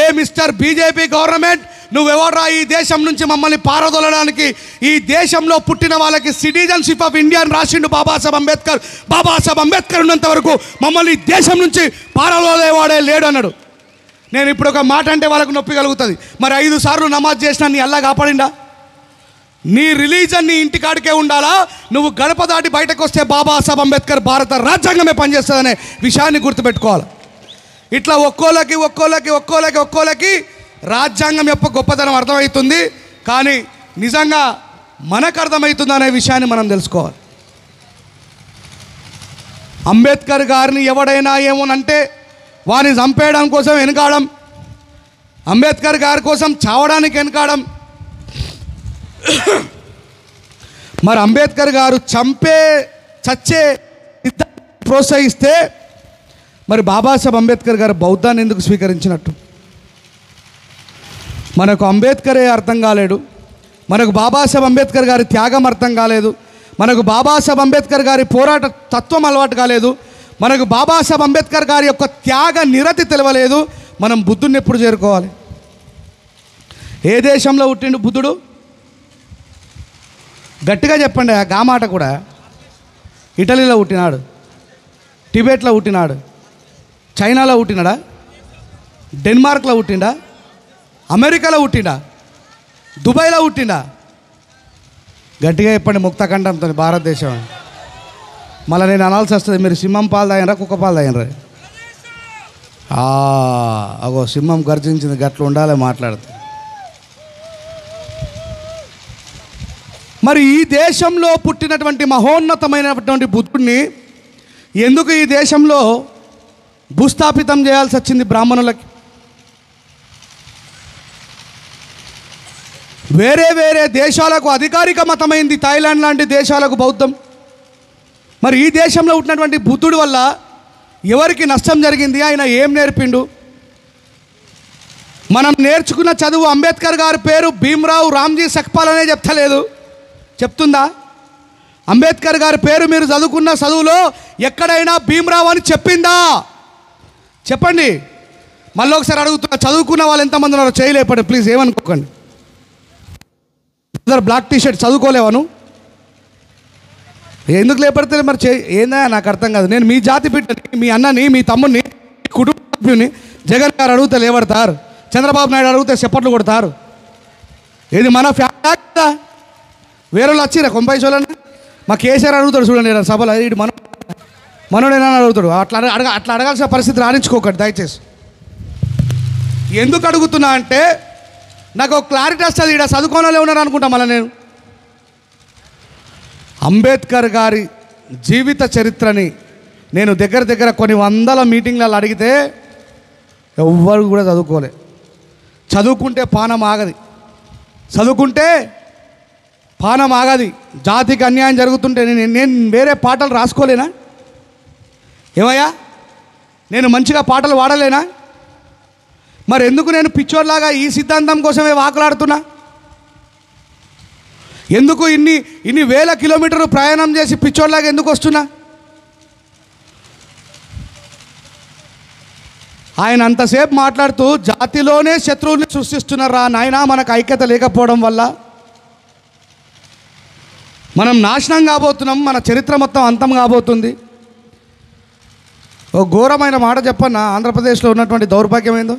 ఏ మిస్టర్ బీజేపీ గవర్నమెంట్, నువ్వెవర్రా ఈ దేశం నుంచి మమ్మల్ని పారదోలడానికి? ఈ దేశంలో పుట్టిన వాళ్ళకి సిటిజన్షిప్ ఆఫ్ ఇండియా అని రాసిండు బాబాసాహెబ్ అంబేద్కర్ ఉన్నంత వరకు మమ్మల్ని ఈ దేశం నుంచి పారదోలేవాడే లేడు అన్నాడు. నేను ఇప్పుడు ఒక మాట అంటే వాళ్ళకు నొప్పి కలుగుతుంది. మరి 5 సార్లు నమాజ్ చేసినా నీ అల్లా కాపాడిండా? నీ రిలీజన్ నీ ఇంటికాడికే ఉండాలా? నువ్వు గడప దాటి బయటకు వస్తే బాబాసాహెబ్ అంబేద్కర్ భారత రాజ్యాంగమే పనిచేస్తుందనే విషయాన్ని గుర్తుపెట్టుకోవాలి. ఇట్లా ఒక్కోలకి రాజ్యాంగం యొక్క గొప్పతనం అర్థమవుతుంది, కానీ నిజంగా మనకు అర్థమవుతుంది అనే విషయాన్ని మనం తెలుసుకోవాలి. అంబేద్కర్ గారిని ఎవడైనా ఏమోనంటే వారిని చంపేయడం కోసం వెనకాడం, అంబేద్కర్ గారి కోసం చావడానికి వెనకాడం. మరి అంబేద్కర్ గారు చచ్చే ప్రోత్సహిస్తే మరి బాబాసాహెబ్ అంబేద్కర్ గారు బౌద్ధాన్ని ఎందుకు స్వీకరించినట్టు? మనకు అంబేద్కరే అర్థం కాలేడు, మనకు బాబాసాహెబ్ అంబేద్కర్ గారి త్యాగం అర్థం కాలేదు, మనకు బాబాసాహెబ్ అంబేద్కర్ గారి పోరాట తత్వం అలవాటు కాలేదు, మనకు బాబాసాహెబ్ అంబేద్కర్ గారి యొక్క త్యాగ నిరతి తెలవలేదు. మనం బుద్ధుడిని ఎప్పుడు చేరుకోవాలి? ఏ దేశంలో పుట్టిండు బుద్ధుడు? గట్టిగా చెప్పండి ఆ మాట కూడా. ఇటలీలో పుట్టినాడు, టిబెట్లో పుట్టినాడు, చైనాలో పుట్టినాడా, డెన్మార్క్లో పుట్టిండా, అమెరికాలో పుట్టిండా, దుబాయ్లో పుట్టిండా? గట్టిగా చెప్పండి ముక్తఖండంతో భారతదేశం. మళ్ళీ నేను అనాల్సి వస్తుంది, మీరు సింహం పాలు తాగినరా కుక్క పాలు తాగినరా? అగో సింహం గర్జించింది, గట్ల ఉండాలి మాట్లాడుతుంది. మరి ఈ దేశంలో పుట్టినటువంటి మహోన్నతమైనటువంటి బుద్ధుడిని ఎందుకు ఈ దేశంలో భూస్థాపితం చేయాల్సి వచ్చింది బ్రాహ్మణులకి? వేరే దేశాలకు అధికారిక మతమైంది, థాయిలాండ్ లాంటి దేశాలకు బౌద్ధం. మరి ఈ దేశంలో ఉన్నటువంటి బుద్ధుడి వల్ల ఎవరికి నష్టం జరిగింది? ఆయన ఏం నేర్పిండు? మనం నేర్చుకున్న చదువు అంబేద్కర్ గారి పేరు భీమ్రావ్ రామ్జీ సఖ్పాల్ అనే చెప్తలేదు, చెప్తుందా? అంబేద్కర్ గారి పేరు మీరు చదువుకున్న చదువులో ఎక్కడైనా భీమ్రావ్ అని చెప్పిందా? చెప్పండి. మళ్ళీ ఒకసారి అడుగుతున్నా, చదువుకున్న వాళ్ళు ఎంతమంది ఉన్నారో చేయలేపండి ప్లీజ్, ఏమనుకోకండి. బ్లాక్ టీ షర్ట్ చదువుకోలేవాను, ఎందుకు లేపడితే మరి ఏందా నాకు అర్థం కాదు. నేను మీ జాతి బిడ్డని, మీ అన్నని, మీ తమ్ముడిని, మీ కుటుంబ సభ్యుని. జగన్ గారు అడిగితే లేబడతారు, చంద్రబాబు నాయుడు అడిగితే చప్పట్లు కొడతారు. ఇది మన ఫ్యాక్టా? వేరే వాళ్ళు వచ్చిరా కొంపైసోళ్ళని? మా కేసీఆర్ అడుగుతాడు చూడండి సభలో, ఇటు మనోడేనా అడుగుతాడు. అట్లా అడగాల్సిన పరిస్థితి రాణించుకోకండి దయచేసి. ఎందుకు అడుగుతున్నా అంటే నాకు ఒక క్లారిటీ వస్తుంది. ఇక్కడ చదువుకోనలే ఉన్నారు అనుకుంటా. మళ్ళీ నేను అంబేద్కర్ గారి జీవిత చరిత్రని నేను దగ్గర కొన్ని వందల మీటింగ్లలో అడిగితే ఎవ్వరు కూడా చదువుకోలే. చదువుకుంటే పానం ఆగది, చదువుకుంటే పానం ఆగది. జాతికి అన్యాయం జరుగుతుంటే నేను వేరే పాటలు రాసుకోలేనా? ఏమయ్యా, నేను మంచిగా పాటలు వాడలేనా? మరి ఎందుకు నేను పిచ్చోర్లాగా ఈ సిద్ధాంతం కోసమే వాకులాడుతున్నా? ఎందుకు ఇన్ని వేల కిలోమీటర్లు ప్రయాణం చేసి పిచ్చోర్లాగా ఎందుకు వస్తున్నా? ఆయన అంతసేపు మాట్లాడుతూ జాతిలోనే శత్రువుల్ని సృష్టిస్తున్నారా నాయనా, మనకు ఐక్యత లేకపోవడం వల్ల మనం నాశనం కాబోతున్నాం, మన చరిత్ర మొత్తం అంతం కాబోతుంది. ఓ ఘోరమైన మాట చెప్పన్నా, ఆంధ్రప్రదేశ్లో ఉన్నటువంటి దౌర్భాగ్యం ఏందో.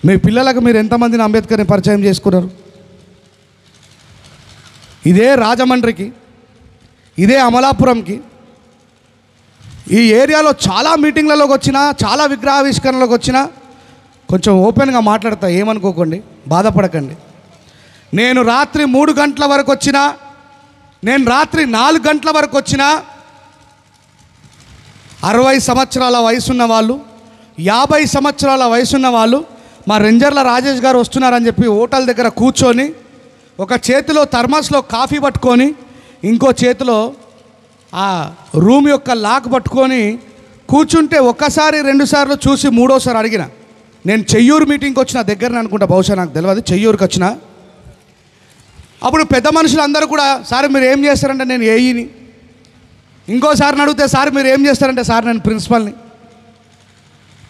మీ పిల్లలకు మీరు ఎంతమందిని అంబేద్కర్ని పరిచయం చేసుకున్నారు? ఇదే రాజమండ్రికి, ఇదే అమలాపురంకి, ఈ ఏరియాలో చాలా మీటింగ్లలోకి వచ్చినా, చాలా విగ్రహావిష్కరణలోకి వచ్చినా కొంచెం ఓపెన్గా మాట్లాడతా, ఏమనుకోకండి, బాధపడకండి. నేను రాత్రి 3 గంటల వరకు వచ్చినా, నేను రాత్రి 4 గంటల వరకు వచ్చినా 60 సంవత్సరాల వయసున్న వాళ్ళు, 50 సంవత్సరాల వయసున్న వాళ్ళు మా రేంజర్ల రాజేష్ గారు వస్తున్నారని చెప్పి హోటల్ దగ్గర కూర్చొని ఒక చేతిలో థర్మస్లో కాఫీ పట్టుకొని ఇంకో చేతిలో ఆ రూమ్ యొక్క లాక్ పట్టుకొని కూర్చుంటే ఒక్కసారి 2 సార్లు చూసి 3వసారి అడిగిన. నేను చెయ్యూరు మీటింగ్కి వచ్చిన, దగ్గరని అనుకుంటా, బహుశా నాకు తెలియదు, చెయ్యూరుకి వచ్చిన. అప్పుడు పెద్ద మనుషులు అందరూ కూడా, సార్ మీరు ఏం చేస్తారంటే నేను ఏఈని. ఇంకోసారిని అడిగితే, సార్ మీరు ఏం చేస్తారంటే, సార్ నేను ప్రిన్సిపల్ని.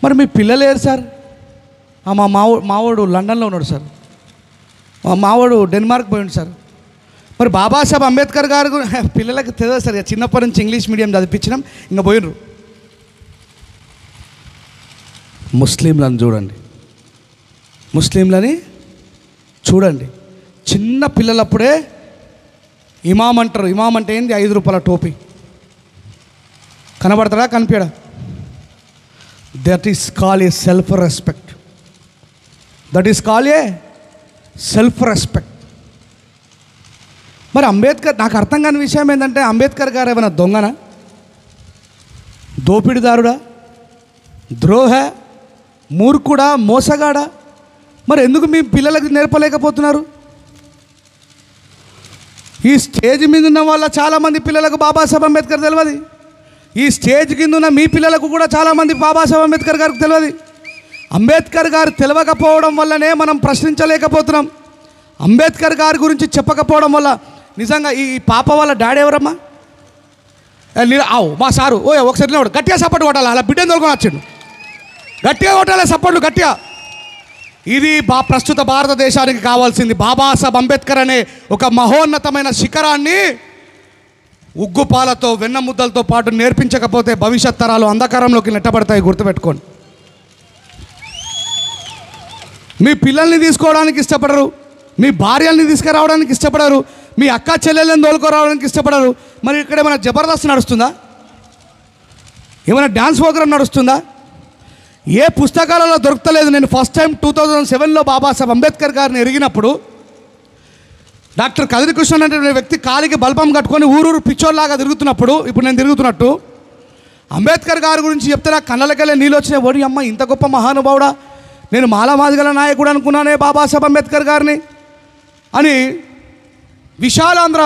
మరి మీ పిల్లలు ఏరు సార్? మా మావాడు లండన్లో ఉన్నాడు సార్, మా మావాడు డెన్మార్క్ పోయిండు సార్. మరి బాబాసాహెబ్ అంబేద్కర్ గారు పిల్లలకు తెలియదు సార్, చిన్నప్పటి నుంచి ఇంగ్లీష్ మీడియం చదివించినాం, ఇంకా పోయినరు. ముస్లింలను చూడండి, ముస్లింలని చూడండి. చిన్న పిల్లలప్పుడే ఇమాం అంటారు. ఇమాం అంటే ఏంది? 5 రూపాయల టోపీ. కనబడతాడా? కనిపించడా? That is call a self respect. That is call a self respect. మరి అంబేద్కర్, నాకు అర్థం కాని విషయం ఏంటంటే, అంబేద్కర్ గారు ఏమైనా దొంగనా, దోపిడిదారుడా, ద్రోహ, మూర్ఖుడా, మోసగాడా? మరి ఎందుకు మీ పిల్లలకు నేర్పలేకపోతున్నారు? ఈ స్టేజ్ మీద ఉన్న వాళ్ళ చాలామంది పిల్లలకు బాబాసాహెబ్ అంబేద్కర్ తెలియదు. ఈ స్టేజ్ కింద ఉన్న మీ పిల్లలకు కూడా చాలామంది బాబాసాహెబ్ అంబేద్కర్ గారికి తెలియదు. అంబేద్కర్ గారు తెలియకపోవడం వల్లనే మనం ప్రశ్నించలేకపోతున్నాం. అంబేద్కర్ గారి గురించి చెప్పకపోవడం వల్ల నిజంగా ఈ పాప వాళ్ళ డాడీ ఎవరమ్మా? మా సారు ఒకసారి గట్టిగా సపోర్ట్ కొట్టాలి, అలా బిడ్డను తోలుకొని వచ్చిండు, గట్టిగా కొట్టాలి సపోర్ట్లు గట్టిగా. ఇది ప్రస్తుత భారతదేశానికి కావాల్సింది. బాబాసాహెబ్ అంబేద్కర్ అనే ఒక మహోన్నతమైన శిఖరాన్ని ఉగ్గుపాలతో, వెన్న ముద్దలతో పాటు నేర్పించకపోతే భవిష్యత్ తరాలు అంధకారంలోకి నెట్టబడతాయి, గుర్తుపెట్టుకోండి. మీ పిల్లల్ని తీసుకోవడానికి ఇష్టపడరు, మీ భార్యల్ని తీసుకురావడానికి ఇష్టపడరు, మీ అక్క చెల్లెళ్ళని తోలుకురావడానికి ఇష్టపడరు. మరి ఇక్కడ ఏమైనా జబర్దస్త్ నడుస్తుందా? ఏమైనా డ్యాన్స్ ప్రోగ్రామ్ నడుస్తుందా? ఏ పుస్తకాలలో దొరకలేదు. నేను ఫస్ట్ టైం 2007లో బాబాసాహెబ్ అంబేద్కర్ గారిని ఎరిగినప్పుడు, డాక్టర్ కదిరి కృష్ణన్ అనే వ్యక్తి కాలికి బల్బం కట్టుకొని ఊరూరు పిచ్చోల్లాగా తిరుగుతున్నప్పుడు, ఇప్పుడు నేను తిరుగుతున్నట్టు, అంబేద్కర్ గారి గురించి చెప్తే నాకు కళ్ళలకెళ్ళే నీళ్ళు వచ్చినాయి. ఓడి అమ్మ, ఇంత గొప్ప మహానుభావుడా, నేను మాలమాదిగల నాయకుడు అనుకున్నానే బాబాసాహెబ్ అంబేద్కర్ గారిని అని. విశాలాంధ్ర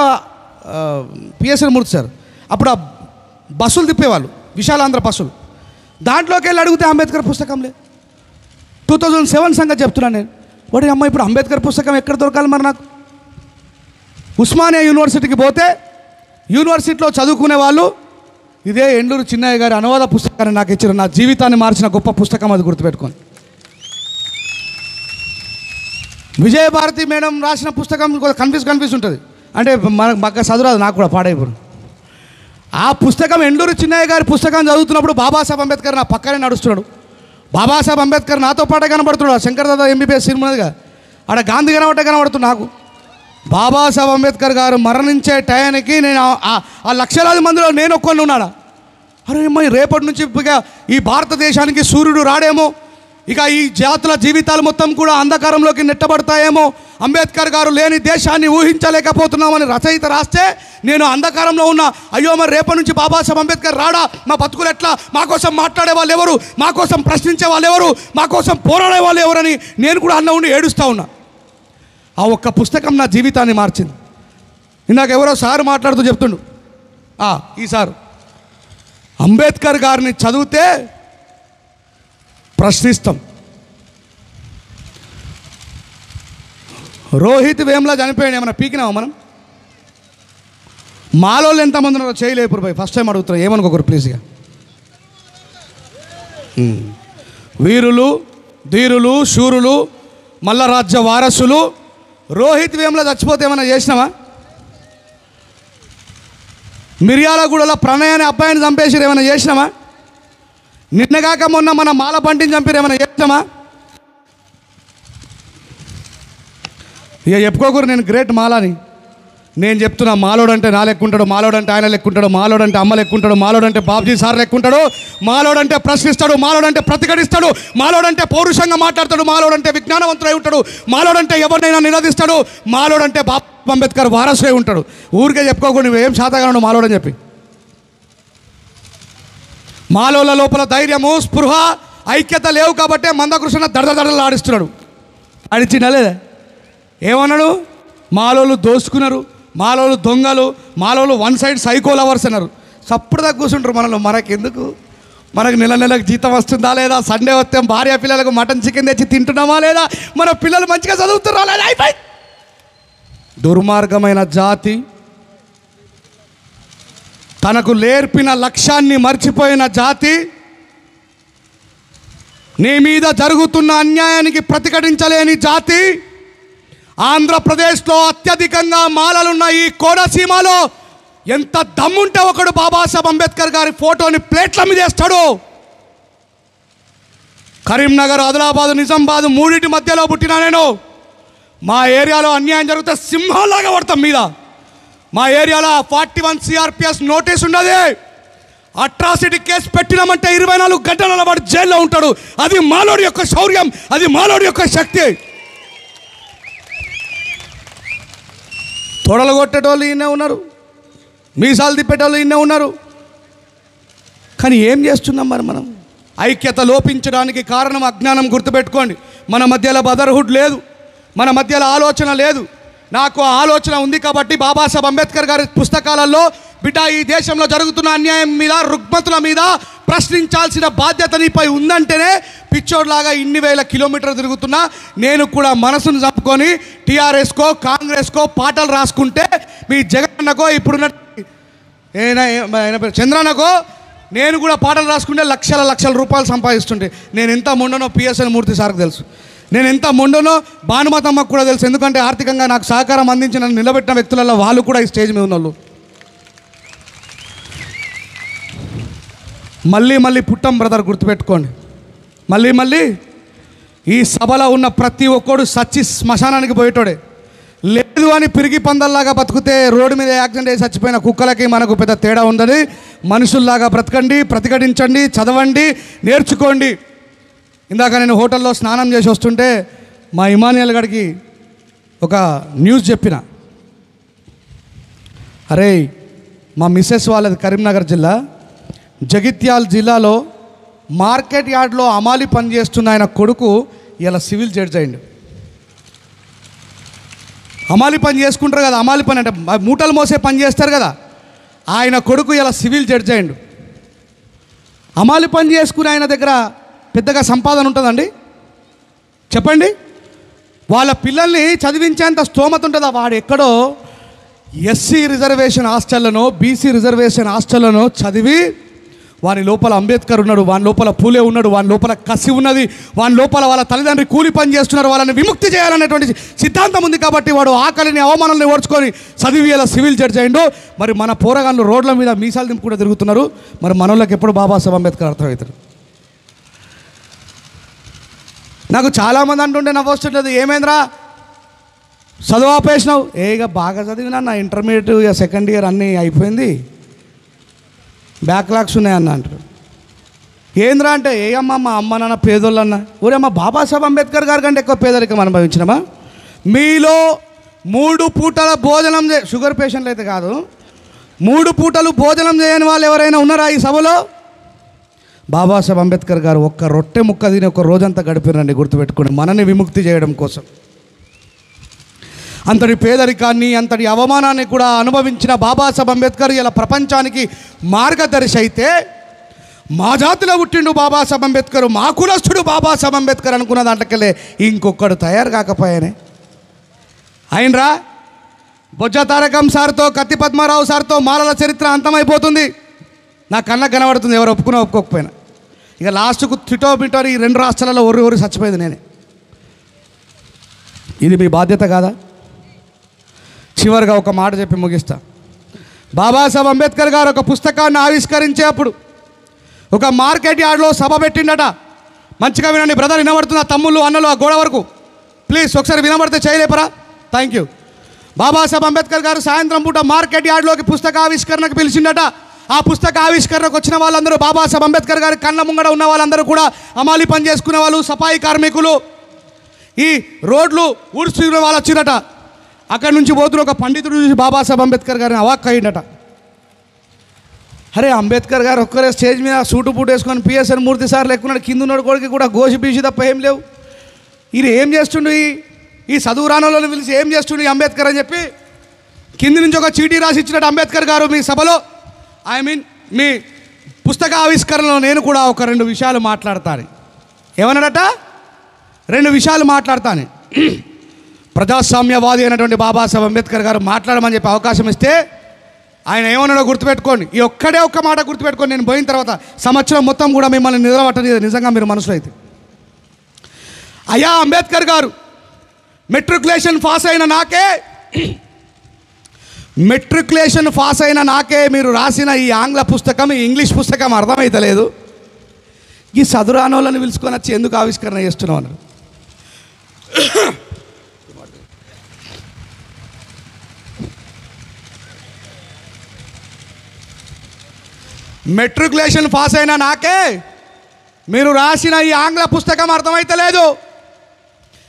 పిఎస్ఎల్ మూర్తి సార్ అప్పుడు ఆ బస్సులు తిప్పేవాళ్ళు, విశాలాంధ్ర బస్సులు. దాంట్లోకి వెళ్ళి అడిగితే అంబేద్కర్ పుస్తకం లేదు. 2007 సంగతి చెప్తున్నాను నేను. వాడి అమ్మ ఇప్పుడు అంబేద్కర్ పుస్తకం ఎక్కడ దొరకాలి మరి నాకు? ఉస్మానియా యూనివర్సిటీకి పోతే యూనివర్సిటీలో చదువుకునే వాళ్ళు ఇదే ఎండూరు చిన్నయ్య గారి అనువాద పుస్తకాన్ని నాకు ఇచ్చిన, నా జీవితాన్ని మార్చిన గొప్ప పుస్తకం అది, గుర్తుపెట్టుకోండి. విజయభారతి మేడం రాసిన పుస్తకం కన్ఫ్యూజ్ ఉంటుంది, అంటే మనకు బాగా చదువురాదు, నాకు కూడా పాడైపోరు. ఆ పుస్తకం ఎండూరు చిన్నయ్య గారి పుస్తకం చదువుతున్నప్పుడు బాబాసాహెబ్ అంబేద్కర్ నా పక్కనే నడుస్తున్నాడు. బాబాసాహెబ్ అంబేద్కర్ నాతో పాటే కనబడుతున్నాడు. శంకర్ దాదా ఎంబీబీఎస్ సినిమాగా ఆడ గాంధీ కనబడుతుంది నాకు. బాబాసాహెబ్ అంబేద్కర్ గారు మరణించే టయానికి నేను ఆ లక్షలాది మందిలో నేను ఒక్కడిని ఉన్నాడా? అరే అమ్మ, రేపటి నుంచి ఇక ఈ భారతదేశానికి సూర్యుడు రాడేమో, ఇక ఈ జాతుల జీవితాలు మొత్తం కూడా అంధకారంలోకి నెట్టబడతాయేమో, అంబేద్కర్ గారు లేని దేశాన్ని ఊహించలేకపోతున్నామని రచయిత రాస్తే నేను అంధకారంలో ఉన్నా. అయ్యో మరి రేపటి నుంచి బాబాసాహెబ్ అంబేద్కర్ రాడా, మా బతుకులు ఎట్లా, మా కోసం మాట్లాడే వాళ్ళు ఎవరు, మా కోసం ప్రశ్నించే వాళ్ళు ఎవరు, మా కోసం పోరాడే వాళ్ళు ఎవరని నేను కూడా అన్న ఉండి ఏడుస్తూ ఉన్నా. ఆ ఒక్క పుస్తకం నా జీవితాన్ని మార్చింది. ఇందాక ఎవరో సార్ మాట్లాడుతూ చెప్తుండు, ఈ సారు అంబేద్కర్ గారిని చదివితే ప్రశ్నిస్తాం. రోహిత్ వేమ్లా చనిపోయాడు, ఏమన్నా పీకినామా మనం? మాలోళ్ళు ఎంతమంది ఉన్నారో చేయలేపురు పోయి, ఫస్ట్ టైం అడుగుతున్నారు, ఏమనుకోకరు ప్లీజ్గా. వీరులు, ధీరులు, శూరులు, మల్లరాజ్య వారసులు రోహిత్ వేమ్లా చచ్చిపోతే ఏమన్నా చేసినామా? మిర్యాలగూడలో ప్రణయ్ అనే అబ్బాయిని చంపేసి ఏమైనా చేసినామా? నిన్నగాక మొన్న మన మాల పంటిని చంపిరు, ఏమైనా చేసినామా? ఇక చెప్పుకోకూరు నేను గ్రేట్ మాలని. నేను చెప్తున్నా, మాలోడంటే నా లెక్కుంటాడు, మాలోడంటే ఆయన లెక్కుంటాడు, మాలోడంటే అమ్మ లెక్కుంటాడు, మాలోడంటే బాబ్జీ సార్ లెక్కుంటాడు, మాలోడంటే ప్రశ్నిస్తాడు, మాలోడంటే ప్రతిఘటిస్తాడు, మాలోడంటే పౌరుషంగా మాట్లాడతాడు, మాలోడంటే విజ్ఞానవంతుడై ఉంటాడు, మాలోడంటే ఎవరినైనా నిలదీస్తాడు, మాలోడంటే బాబా అంబేద్కర్ వారసుడై ఉంటాడు. ఊరికే చెప్పుకోకుండా నువ్వేం శాతగాను మాలోడని చెప్పి. మాలోల లోపల ధైర్యము, స్పృహ, ఐక్యత లేవు కాబట్టే మందకృష్ణ దడదడలు ఆడిస్తున్నాడు. ఆడిచ్చిండా లేదా? ఏమన్నాడు? మాలోలు దోసుకున్నారు, మాలోలు దొంగలు, మాలోలు వన్ సైడ్ సైకో లవర్స్ అన్నారు. సప్పుడుదా కూర్చుంటారు మనలో. మనకెందుకు? మనకు నెల నెలకు జీతం వస్తుందా లేదా, సండే వస్తే భార్య పిల్లలకు మటన్ చికెన్ తెచ్చి తింటున్నామా లేదా, మన పిల్లలు మంచిగా చదువుతున్నారా లేదా, అయిపోయి. దుర్మార్గమైన జాతి, తనకు నేర్పిన లక్ష్యాన్ని మర్చిపోయిన జాతి, నీ మీద జరుగుతున్న అన్యాయానికి ప్రతిఘటించలేని జాతి. ఆంధ్రప్రదేశ్లో అత్యధికంగా మాలలున్న ఈ కోనసీమలో ఎంత దమ్ముంటే ఒకడు బాబాసాహెబ్ అంబేద్కర్ గారి ఫోటోని ప్లేట్ల మీద వేస్తాడు. కరీంనగర్, ఆదిలాబాద్, నిజామాబాద్ మూడింటి మధ్యలో పుట్టినా నేను. మా ఏరియాలో అన్యాయం జరిగితే సింహాలాగా పడతాం మీద. మా ఏరియాలో 41 CRPS నోటీస్ ఉన్నది. అట్రాసిటీ కేసు పెట్టినామంటే 24 గంటల వాడు జైల్లో ఉంటాడు. అది మాలోడి యొక్క శౌర్యం, అది మాలోడి యొక్క శక్తి. తొడలు కొట్టేటోళ్ళు ఈయనే ఉన్నారు, మీసాలు తిప్పేటోళ్ళు ఈయనే ఉన్నారు. కానీ ఏం చేస్తున్నాం మరి మనం? ఐక్యత లోపించడానికి కారణం అజ్ఞానం. గుర్తుపెట్టుకోండి, మన మధ్యలో బ్రదర్హుడ్ లేదు, మన మధ్యలో ఆలోచన లేదు. నాకు ఆలోచన ఉంది కాబట్టి బాబాసాహెబ్ అంబేద్కర్ గారి పుస్తకాలలో బిడ్డ ఈ దేశంలో జరుగుతున్న అన్యాయం మీద, రుగ్మతుల మీద ప్రశ్నించాల్సిన బాధ్యత నీపై ఉందంటేనే పిచ్చోడ్లాగా ఇన్ని వేల కిలోమీటర్లు తిరుగుతున్నా నేను కూడా మనసును చంపుకొని టీఆర్ఎస్కో కాంగ్రెస్కో పాటలు రాసుకుంటే, మీ జగన్నకో ఇప్పుడున్న చంద్రన్నకో నేను కూడా పాటలు రాసుకుంటే లక్షల రూపాయలు సంపాదిస్తుంటే నేను ఎంత మొండనో పిఎస్ఎన్ మూర్తి సార్కి తెలుసు. నేను ఎంత మొండనో భానుమతమ్మకు కూడా తెలుసు. ఎందుకంటే ఆర్థికంగా నాకు సహకారం అందించి నన్ను నిలబెట్టిన వ్యక్తులలో వాళ్ళు కూడా ఈ స్టేజ్ మీద ఉన్నోళ్ళు. మళ్ళీ పుట్టం బ్రదర్, గుర్తుపెట్టుకోండి. మళ్ళీ ఈ సభలో ఉన్న ప్రతి ఒక్కడు సచ్చి శ్మశానానికి పోయేటోడే. లేదు అని పిరిగి పందల్లాగా బతికితే రోడ్డు మీద యాక్సిడెంట్ అయ్యి చచ్చిపోయిన కుక్కలకి మనకు పెద్ద తేడా ఉందని మనుషుల్లాగా బ్రతకండి, ప్రతిఘటించండి, చదవండి, నేర్చుకోండి. ఇందాక నేను హోటల్లో స్నానం చేసి వస్తుంటే మా ఇమానియల్ గడికి ఒక న్యూస్ చెప్పిన. అరే, మా మిస్సెస్ వాళ్ళది కరీంనగర్ జిల్లా, జగిత్యాల జిల్లాలో మార్కెట్ యార్డ్లో అమాలి పని చేస్తున్న ఆయన కొడుకు ఇలా సివిల్ జడ్జ్ అయ్యిండు. అమాలి పని చేసుకుంటారు కదా, అమాలి పని అంటే మూటలు మోసే పని చేస్తారు కదా, ఆయన కొడుకు ఇలా సివిల్ జడ్జ్ అయ్యిండు. అమాలి పని చేసుకుని ఆయన దగ్గర పెద్దగా సంపాదన ఉంటుందండి? చెప్పండి, వాళ్ళ పిల్లల్ని చదివించేంత స్తోమత ఉంటుందా? వాడు ఎక్కడో ఎస్సీ రిజర్వేషన్ హాస్టల్లోనో బీసీ రిజర్వేషన్ హాస్టల్లోనో చదివి వాని లోపల అంబేద్కర్ ఉన్నాడు, వాని లోపల పూలే ఉన్నాడు, వాని లోపల కసి ఉన్నది, వాని లోపల వాళ్ళ తల్లిదండ్రి కూలి పని చేస్తున్నారు, వాళ్ళని విముక్తి చేయాలనేటువంటి సిద్ధాంతం ఉంది కాబట్టి వాడు ఆకలిని అవమానాలను ఓర్చుకొని చదివి అలా సివిల్ జడ్జ్ అయిండు. మరి మన పోరగాళ్ళు రోడ్ల మీద మీసాలు దింపుకుంటూ తిరుగుతున్నారు. మరి మనోళ్ళకి ఎప్పుడు బాబాసాహెబ్ అంబేద్కర్ అర్థమవుతారు? నాకు చాలామంది అంటుంటే నవ్వొస్తుంటుంది, ఏమైందిరా చదువు ఆపేసినావు? ఇక బాగా చదివినా, నా ఇంటర్మీడియట్ ఇక సెకండ్ ఇయర్ అన్నీ అయిపోయింది, బ్యాక్లాగ్స్ ఉన్నాయన్న అంటారు. ఏంద్రా అంటే, ఏ అమ్మ మా అమ్మ నాన్న పేదోళ్ళన్న. ఊరేమ్మ బాబాసాహెబ్ అంబేద్కర్ గారి కంటే ఎక్కువ పేదరికం అనుభవించినమా? మీలో 3 పూటల భోజనం షుగర్ పేషెంట్లు అయితే కాదు, 3 పూటలు భోజనం చేయని వాళ్ళు ఎవరైనా ఉన్నారా ఈ సభలో? బాబాసాహెబ్ అంబేద్కర్ గారు ఒక్క రొట్టె ముక్క తిని ఒక రోజంతా గడిపిరండి, గుర్తుపెట్టుకోండి, మనని విముక్తి చేయడం కోసం. అంతటి పేదరికాన్ని, అంతటి అవమానాన్ని కూడా అనుభవించిన బాబాసాహెబ్ అంబేద్కర్ ఇలా ప్రపంచానికి మార్గదర్శి అయితే, మా జాతిలో పుట్టిండు బాబాసాహెబ్ అంబేద్కర్, మా కులస్థుడు బాబాసాహెబ్ అంబేద్కర్ అనుకున్న దాంట్లోకెళ్ళే ఇంకొకడు తయారు కాకపోయానే. అయినరా బొజ్జ తారకం సార్తో, కత్తి పద్మారావు సార్తో మాలల చరిత్ర అంతమైపోతుంది. నా కళ్ళకు కనబడుతుంది, ఎవరు ఒప్పుకున్నా ఒప్పుకోకపోయినా. ఇక లాస్ట్కు తిటో బిటో ఈ 2 రాష్ట్రాలలో ఒర్రి చచ్చిపోయేది నేనే. ఇది మీ బాధ్యత కాదా? చివరిగా ఒక మాట చెప్పి ముగిస్తా. బాబాసాహెబ్ అంబేద్కర్ గారు ఒక పుస్తకాన్ని ఆవిష్కరించేప్పుడు ఒక మార్కెట్ యార్డ్లో సభ పెట్టిండట. మంచిగా వినండి బ్రదర్, వినబడుతున్న తమ్ముళ్ళు అన్నలు ఆ గోడ వరకు ప్లీజ్ ఒకసారి వినబడితే చేయలేపరా? Thank you. బాబాసాహెబ్ అంబేద్కర్ గారు సాయంత్రం పూట మార్కెట్ యార్డ్లోకి పుస్తక ఆవిష్కరణకు పిలిచిండట. ఆ పుస్తక ఆవిష్కరణకు వచ్చిన వాళ్ళందరూ బాబాసాహెబ్ అంబేద్కర్ గారి కళ్ళ ముంగడ ఉన్న వాళ్ళందరూ కూడా అమాలి పని చేసుకునే వాళ్ళు, సఫాయి కార్మికులు, ఈ రోడ్లు ఊడ్చుకునే వాళ్ళు వచ్చిరట. అక్కడి నుంచి పోతున్న ఒక పండితుడు చూసి బాబాసాహెబ్ అంబేద్కర్ గారిని అవాక్ అయ్యిండట. అరే అంబేద్కర్ గారు ఒక్కరే స్టేజ్ మీద సూటు బూటు వేసుకొని పిఎస్ఎన్ మూర్తి సార్లు ఎక్కున్నాడు, కింద ఉన్నాడు కొడుకు కూడా గోసి పీసి తప్ప ఏం లేవు. ఇది ఏం చేస్తుండు, ఈ చదువు రానోళ్ళని పిలిచి ఏం చేస్తుండు ఈ అంబేద్కర్ అని చెప్పి కింది నుంచి ఒక చీటీ రాసి ఇచ్చినట్టు అంబేద్కర్ గారు మీ సభలో, మీ పుస్తక ఆవిష్కరణలో నేను కూడా ఒక 2 విషయాలు మాట్లాడతాను. ఏమన్నాడట? 2 విషయాలు మాట్లాడతాను. ప్రజాస్వామ్యవాది అయినటువంటి బాబాసాహెబ్ అంబేద్కర్ గారు మాట్లాడమని చెప్పి అవకాశం ఇస్తే ఆయన ఏమన్నాడో గుర్తుపెట్టుకోండి. ఈ ఒక్కడే ఒక్క మాట గుర్తుపెట్టుకోండి. నేను పోయిన తర్వాత సంవత్సరం మొత్తం కూడా మిమ్మల్ని నిద్రపట్టలేదు నిజంగా మీరు మనసులో అయితే. అయ్యా అంబేద్కర్ గారు, మెట్రికులేషన్ పాస్ అయిన నాకే మీరు రాసిన ఈ ఆంగ్ల పుస్తకం, ఈ ఇంగ్లీష్ పుస్తకం అర్థమైతలేదు. ఈ చదురానోళ్ళని పిలుచుకొని వచ్చి ఎందుకు ఆవిష్కరణ చేస్తున్నావు అన్నారు. మెట్రికులేషన్ పాస్ అయిన నాకే మీరు రాసిన ఈ ఆంగ్ల పుస్తకం అర్థమైతలేదు.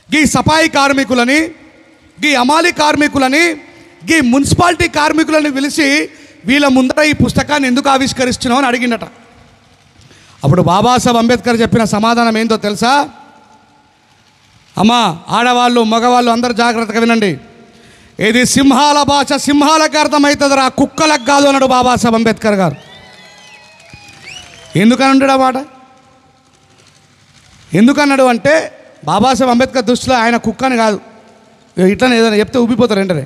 గీ సఫాయి కార్మికులని, గీ అమాలి కార్మికులని, గీ మున్సిపాలిటీ కార్మికులని పిలిచి వీళ్ళ ముందర ఈ పుస్తకాన్ని ఎందుకు ఆవిష్కరిస్తున్నావు అని అడిగిండట. అప్పుడు బాబాసాహెబ్ అంబేద్కర్ చెప్పిన సమాధానం ఏంటో తెలుసా? అమ్మా, ఆడవాళ్ళు మగవాళ్ళు అందరూ జాగ్రత్తగా వినండి. ఇది సింహాల భాష, సింహాలకు అర్థమవుతుందిరా, కుక్కలకు కాదు అన్నాడు బాబాసాహెబ్ అంబేద్కర్ గారు. ఎందుకన్నాడు ఆ మాట? ఎందుకన్నాడు అంటే బాబాసాహెబ్ అంబేద్కర్ దృష్టిలో ఆయన కుక్కని కాదు, ఇట్లనే ఏదైనా చెప్తే ఉబ్బిపోతారు వెంటనే.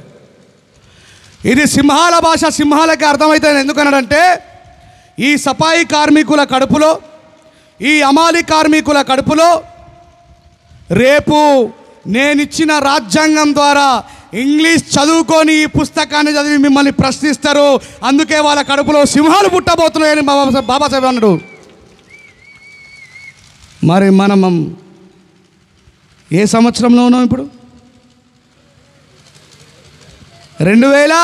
ఇది సింహాల భాష, సింహాలకి అర్థమవుతుంది. ఎందుకన్నాడంటే ఈ సఫాయి కార్మికుల కడుపులో, ఈ అమాలి కార్మికుల కడుపులో రేపు నేనిచ్చిన రాజ్యాంగం ద్వారా ఇంగ్లీష్ చదువుకొని ఈ పుస్తకాన్ని చదివి మిమ్మల్ని ప్రశ్నిస్తారు, అందుకే వాళ్ళ కడుపులో సింహాలు పుట్టబోతున్నాయని బాబాసాహెబ్ అన్నాడు. మరి మనం ఏ సంవత్సరంలో ఉన్నాం ఇప్పుడు? 2000.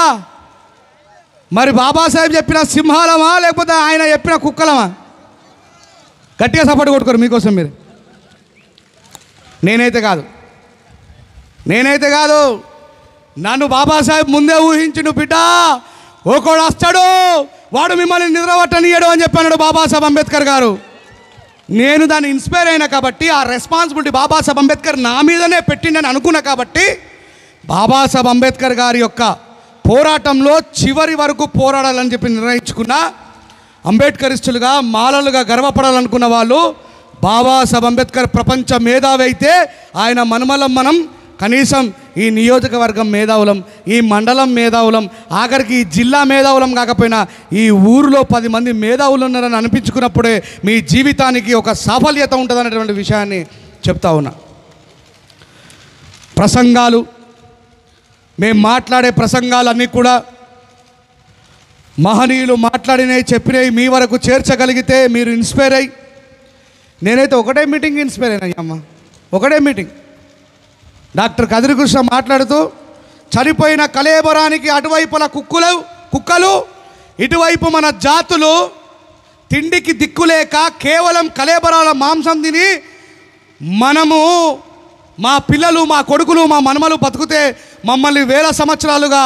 మరి బాబాసాహెబ్ చెప్పిన సింహాలమా లేకపోతే ఆయన చెప్పిన కుక్కలమా? గట్టిగా సపోర్ట్ కొట్టుకోరు మీకోసం మీరు. నేనైతే కాదు. నన్ను బాబాసాహెబ్ ముందే ఊహించిండు. బిడ్డ ఒకడు వస్తాడు, వాడు మిమ్మల్ని నిద్రపట్టనీయడు అని చెప్పాడు బాబాసాహెబ్ అంబేద్కర్ గారు. నేను దాన్ని ఇన్స్పైర్ అయినా కాబట్టి ఆ రెస్పాన్సిబిలిటీ బాబాసాహెబ్ అంబేద్కర్ నా మీదనే పెట్టిండని అనుకున్నా కాబట్టి బాబాసాహెబ్ అంబేద్కర్ గారి యొక్క పోరాటంలో చివరి వరకు పోరాడాలని చెప్పి నిర్ణయించుకున్న అంబేద్కరిస్టులుగా, మాలలుగా గర్వపడాలనుకున్న వాళ్ళు బాబాసాహెబ్ అంబేద్కర్ ప్రపంచ మేధావి అయితే ఆయన మనమలం మనం కనీసం ఈ నియోజకవర్గం మేధావులం, ఈ మండలం మేధావులం, ఆఖరికి ఈ జిల్లా మేధావులం కాకపోయినా ఈ ఊరిలో 10 మంది మేధావులు ఉన్నారని అనిపించుకున్నప్పుడే మీ జీవితానికి ఒక సాఫల్యత ఉంటుందనేటువంటి విషయాన్ని చెప్తా ఉన్నా. ప్రసంగాలు, మేము మాట్లాడే ప్రసంగాలన్నీ కూడా మహనీయులు మాట్లాడినవి చెప్పినవి మీ వరకు చేర్చగలిగితే మీరు ఇన్స్పైర్ అయ్యి, నేనైతే ఒకటే మీటింగ్ ఇన్స్పైర్ అయినా అమ్మ, ఒకటే మీటింగ్. డాక్టర్ కదిరికృష్ణ మాట్లాడుతూ చనిపోయిన కళేబరానికి అటువైపుల కుక్కలు ఇటువైపు మన జాతులు తిండికి దిక్కులేక కేవలం కళేబరాల మాంసం తిని మనము మా పిల్లలు, మా కొడుకులు, మా మనమలు బతుకుతే మమ్మల్ని 1000 సంవత్సరాలుగా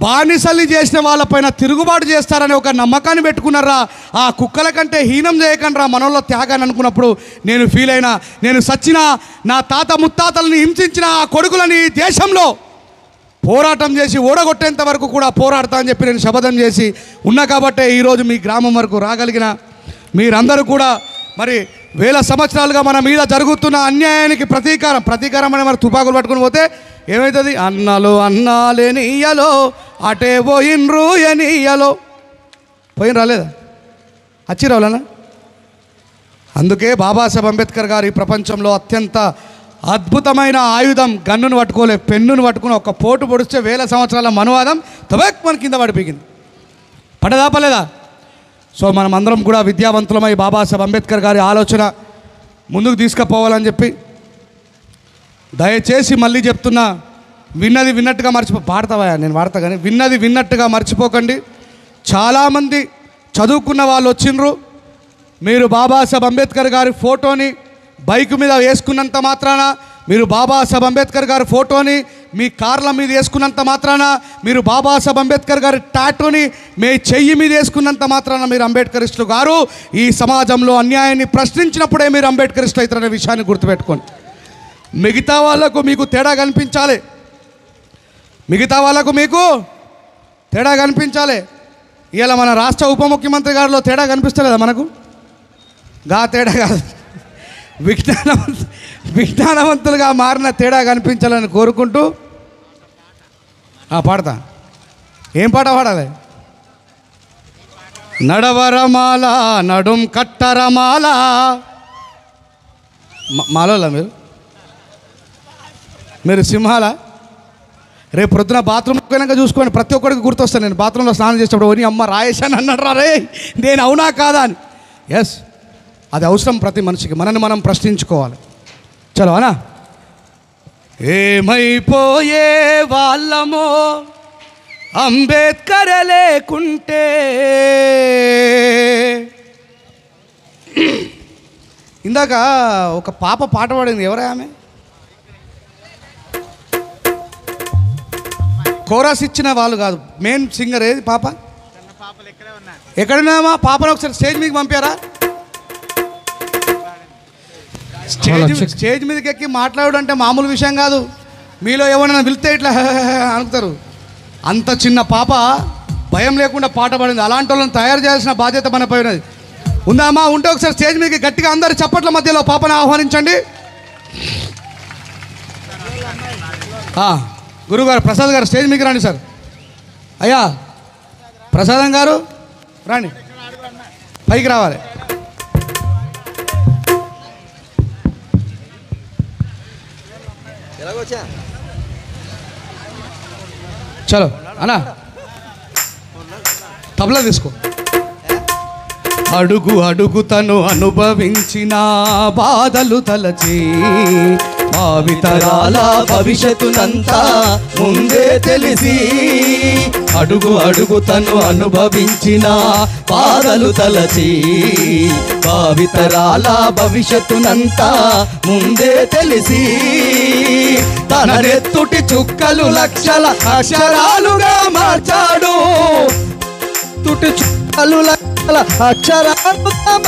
బానిసల్ని చేసిన వాళ్ళపైన తిరుగుబాటు చేస్తారని ఒక నమ్మకాన్ని పెట్టుకున్నారా. ఆ కుక్కల కంటే హీనం చేయకండి మనోళ్ళ త్యాగాన్ని అనుకున్నప్పుడు నేను ఫీల్ అయినా, నేను సచ్చిన నా తాత ముత్తాతల్ని హింసించిన ఆ కొడుకులని దేశంలో పోరాటం చేసి ఓడగొట్టేంత వరకు కూడా పోరాడతా అని చెప్పి నేను శపథం చేసి ఉన్నా. కాబట్టే ఈరోజు మీ గ్రామం వరకు రాగలిగిన. మీరందరూ కూడా మరి 1000 సంవత్సరాలుగా మన మీద జరుగుతున్న అన్యాయానికి ప్రతీకారం అని మరి తుపాకులు పట్టుకుని పోతే ఏమవుతుంది? అన్నాలేనియలో అటే పోయినరు ఎనియలో పోయిన రాలేదా? వచ్చి రావాలన్నా. అందుకే బాబాసాహెబ్ అంబేద్కర్ గారు ఈ ప్రపంచంలో అత్యంత అద్భుతమైన ఆయుధం గన్నును పట్టుకోలే, పెన్నును పట్టుకుని ఒక పోటు పొడిస్తే 1000 సంవత్సరాల మనువాదం తబక్ మన కింద పడిపోయింది. పడదా పలేదా? సో మనం అందరం కూడా విద్యావంతులమై బాబాసాహెబ్ అంబేద్కర్ గారి ఆలోచన ముందుకు తీసుకుపోవాలని చెప్పి దయచేసి మళ్ళీ చెప్తున్నా, విన్నది విన్నట్టుగా పాడతావా? నేను వాడతా కానీ విన్నది విన్నట్టుగా మర్చిపోకండి. చాలామంది చదువుకున్న వాళ్ళు వచ్చిండ్రు. మీరు బాబాసాహెబ్ అంబేద్కర్ గారి ఫోటోని బైక్ మీద వేసుకున్నంత మాత్రాన, మీరు బాబాసాహెబ్ అంబేద్కర్ గారి ఫోటోని మీ కార్ల మీద వేసుకున్నంత మాత్రాన, మీరు బాబాసాహెబ్ అంబేద్కర్ గారి టాటూని మీ చెయ్యి మీద వేసుకున్నంత మాత్రాన మీరు అంబేద్కరిస్టులు గారు. ఈ సమాజంలో అన్యాయాన్ని ప్రశ్నించినప్పుడే మీరు అంబేద్కరిస్టులు అవుతారనే విషయాన్ని గుర్తుపెట్టుకోండి. మిగతా వాళ్లకు మీకు తేడా కనిపించాలి, తేడా కనిపించాలి. ఇలా మన రాష్ట్ర ఉప ముఖ్యమంత్రి గారిలో తేడా కనిపిస్తలేదా మనకు? తేడా కాదు, విజ్ఞానవంతులుగా మారిన తేడా కనిపించాలని కోరుకుంటూ పాడతా. ఏం పాట పాడాలి? నడవరమాల నడుం కట్టరమాల. మాలోలా మీరు సింహాల. రేపు ప్రొద్దున బాత్రూమ్కి పోయినాక చూసుకోండి, ప్రతి ఒక్కరికి గుర్తొస్తాను. నేను బాత్రూంలో స్నానం చేసేటప్పుడు ఓని అమ్మ రాయేశాను అన్నాడు రా రే, నేను అవునా కాదా అని. ఎస్, అది అవసరం ప్రతి మనిషికి. మనల్ని మనం ప్రశ్నించుకోవాలి. చలో అనా. ఏమైపోయే వాళ్ళమో అంబేద్కర్ లేకుంటే. ఇందాక ఒక పాప పాట పాడింది, ఎవరే ఆమె? కోరస్ ఇచ్చిన వాళ్ళు కాదు, మెయిన్ సింగర్. ఏది పాప? ఎక్కడున్నామా? పాపను ఒకసారి స్టేజ్ మీదకి పంపారా? స్టేజ్ మీదకి ఎక్కి మాట్లాడు అంటే మామూలు విషయం కాదు. మీలో ఎవరైనా పిలిస్తే ఇట్లా అనుకుతారు. అంత చిన్న పాప భయం లేకుండా పాట పాడింది. అలాంటి వాళ్ళని తయారు చేయాల్సిన బాధ్యత మన పైనది. ఉందామా? ఉంటే ఒకసారి స్టేజ్ మీదకి గట్టిగా అందరు చప్పట్ల మధ్యలో పాపను ఆహ్వానించండి. గురుగారు ప్రసాద్ గారు స్టేజ్ మీకు రండి సార్. అయ్యా ప్రసాదం గారు రండి, పైకి రావాలి. చలో అన్నా, తబలా తీసుకో. అడుగు అడుగు తను అనుభవించిన బాధలు తలచి భావితరాల భవిష్యత్తునంతా ముందే తెలిసి. అడుగు అడుగు తను అనుభవించిన బాధలు తలచి భావితరాల భవిష్యత్తునంతా ముందే తెలిసి. తన నెత్తుటి చుక్కలు లక్షల అక్షరాలుగా మార్చాడు. తుటి చుక్కలు లక్షల అక్షరాలుగా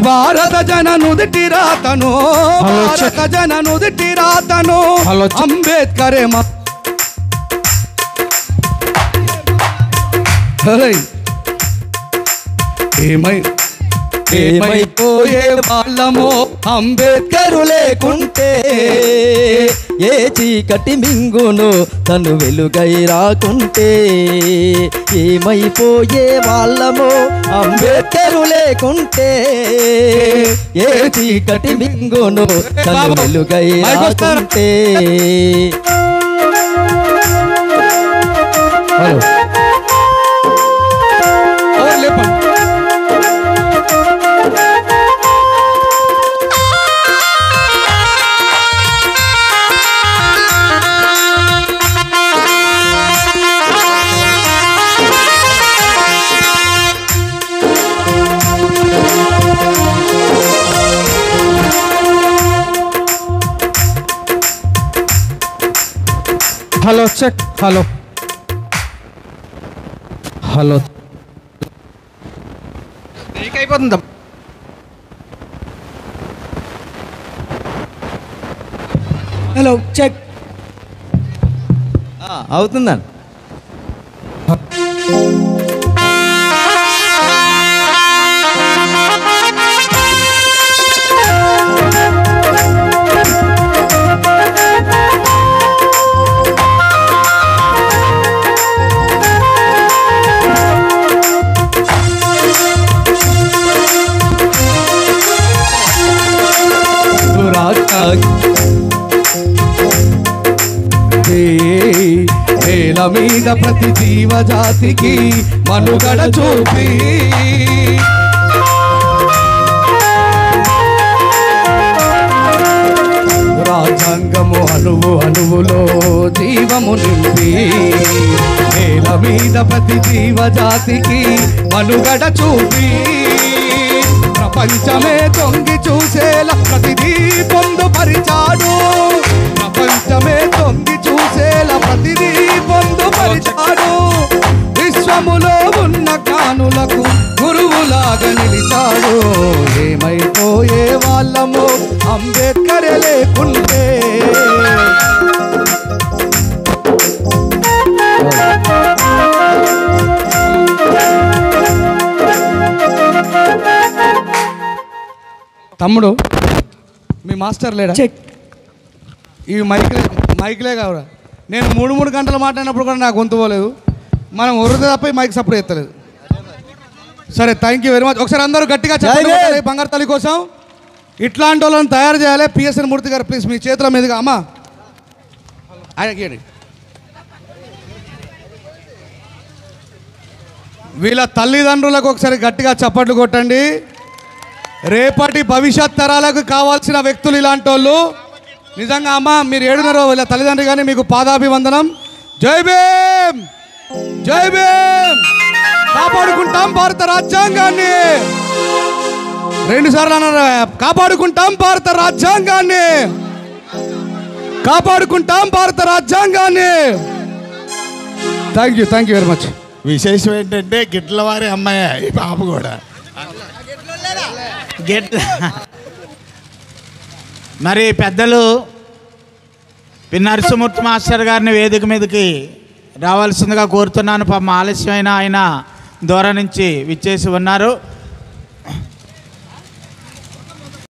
భారత జన నుదిటి రాతను, భారత జన నుదిటి రాతను అంబేద్కరే. ఏమైపోయే వాళ్ళమో అంబేద్కరు లేకుంటే, ఏ చీకటి మింగును తను వెలుగై రాకుంటే. ఏమైపోయే వాళ్ళమో అంబేద్కరు లేకుంటే, ఏ చీకటి మింగును తను వెలుగై రాకుంటే. Hello check. హలో హలో అయిపోతుందా? Hello check. అవుతుందండి. నేల మీద ప్రతి జీవజాతికి మనుగడ చూపి, రాజ్యాంగము అణువు అణువులో జీవము నింపి, నేల మీద ప్రతి జీవజాతికి మనుగడ చూపి, ప్రపంచమే తొంగి చూసేలా ప్రతిదీ పొందుపరిచాడు. ప్రపంచమే తొంగి చూసేలా ప్రతిదీ పొందుపరిచాడు. విశ్వములో ఉన్న జ్ఞానులకు గురువులాగా నిలిచాడు. ఏమైపోయే వాళ్ళము అంబేద్కర్ లేకుంటే. తమ్ముడు మీ మాస్టర్ లేడా? చెక్. ఇవి మైక్లే కావురా. నేను 3 గంటలు మాట్లాడినప్పుడు కూడా నాకు గొంతు పోలేదు. మనం వృద్ధి తప్ప మైక్ సపోర్ట్ ఎత్తలేదు. సరే, థ్యాంక్ యూ వెరీ మచ్. ఒకసారి అందరూ గట్టిగా చెప్పండి బంగారు తల్లి కోసం. ఇట్లాంటి వాళ్ళని తయారు చేయాలి. పిఎస్ఎన్ మూర్తి గారు ప్లీజ్ మీ చేతుల మీదుగా అమ్మా ఆయనకి వీళ్ళ తల్లిదండ్రులకు ఒకసారి గట్టిగా చప్పట్లు కొట్టండి. రేపటి భవిష్యత్ తరాలకు కావాల్సిన వ్యక్తులు ఇలాంటి వాళ్ళు. నిజంగా అమ్మ మీరు ఏడున్నారో వీళ్ళ తల్లిదండ్రులు కానీ మీకు పాదాభివందనం. జై భీమ్, జై భీమ్. కాపాడుకుంటాం భారత రాజ్యాంగాన్ని. 2 సార్లు అన్నారు. కాపాడుకుంటాం భారత రాజ్యాంగాన్ని, కాపాడుకుంటాం భారత రాజ్యాంగాన్ని. Thank you very much. విశేషం ఏంటంటే గిట్ల వారి అమ్మాయి ఈ పాప కూడా మరి పెద్దలు పి నరసింహమూర్తి మాస్టర్ గారిని వేదిక మీదకి రావాల్సిందిగా కోరుతున్నాను. పాపం ఆలస్యమైన ఆయన దూరం నుంచి విచ్చేసి ఉన్నారు.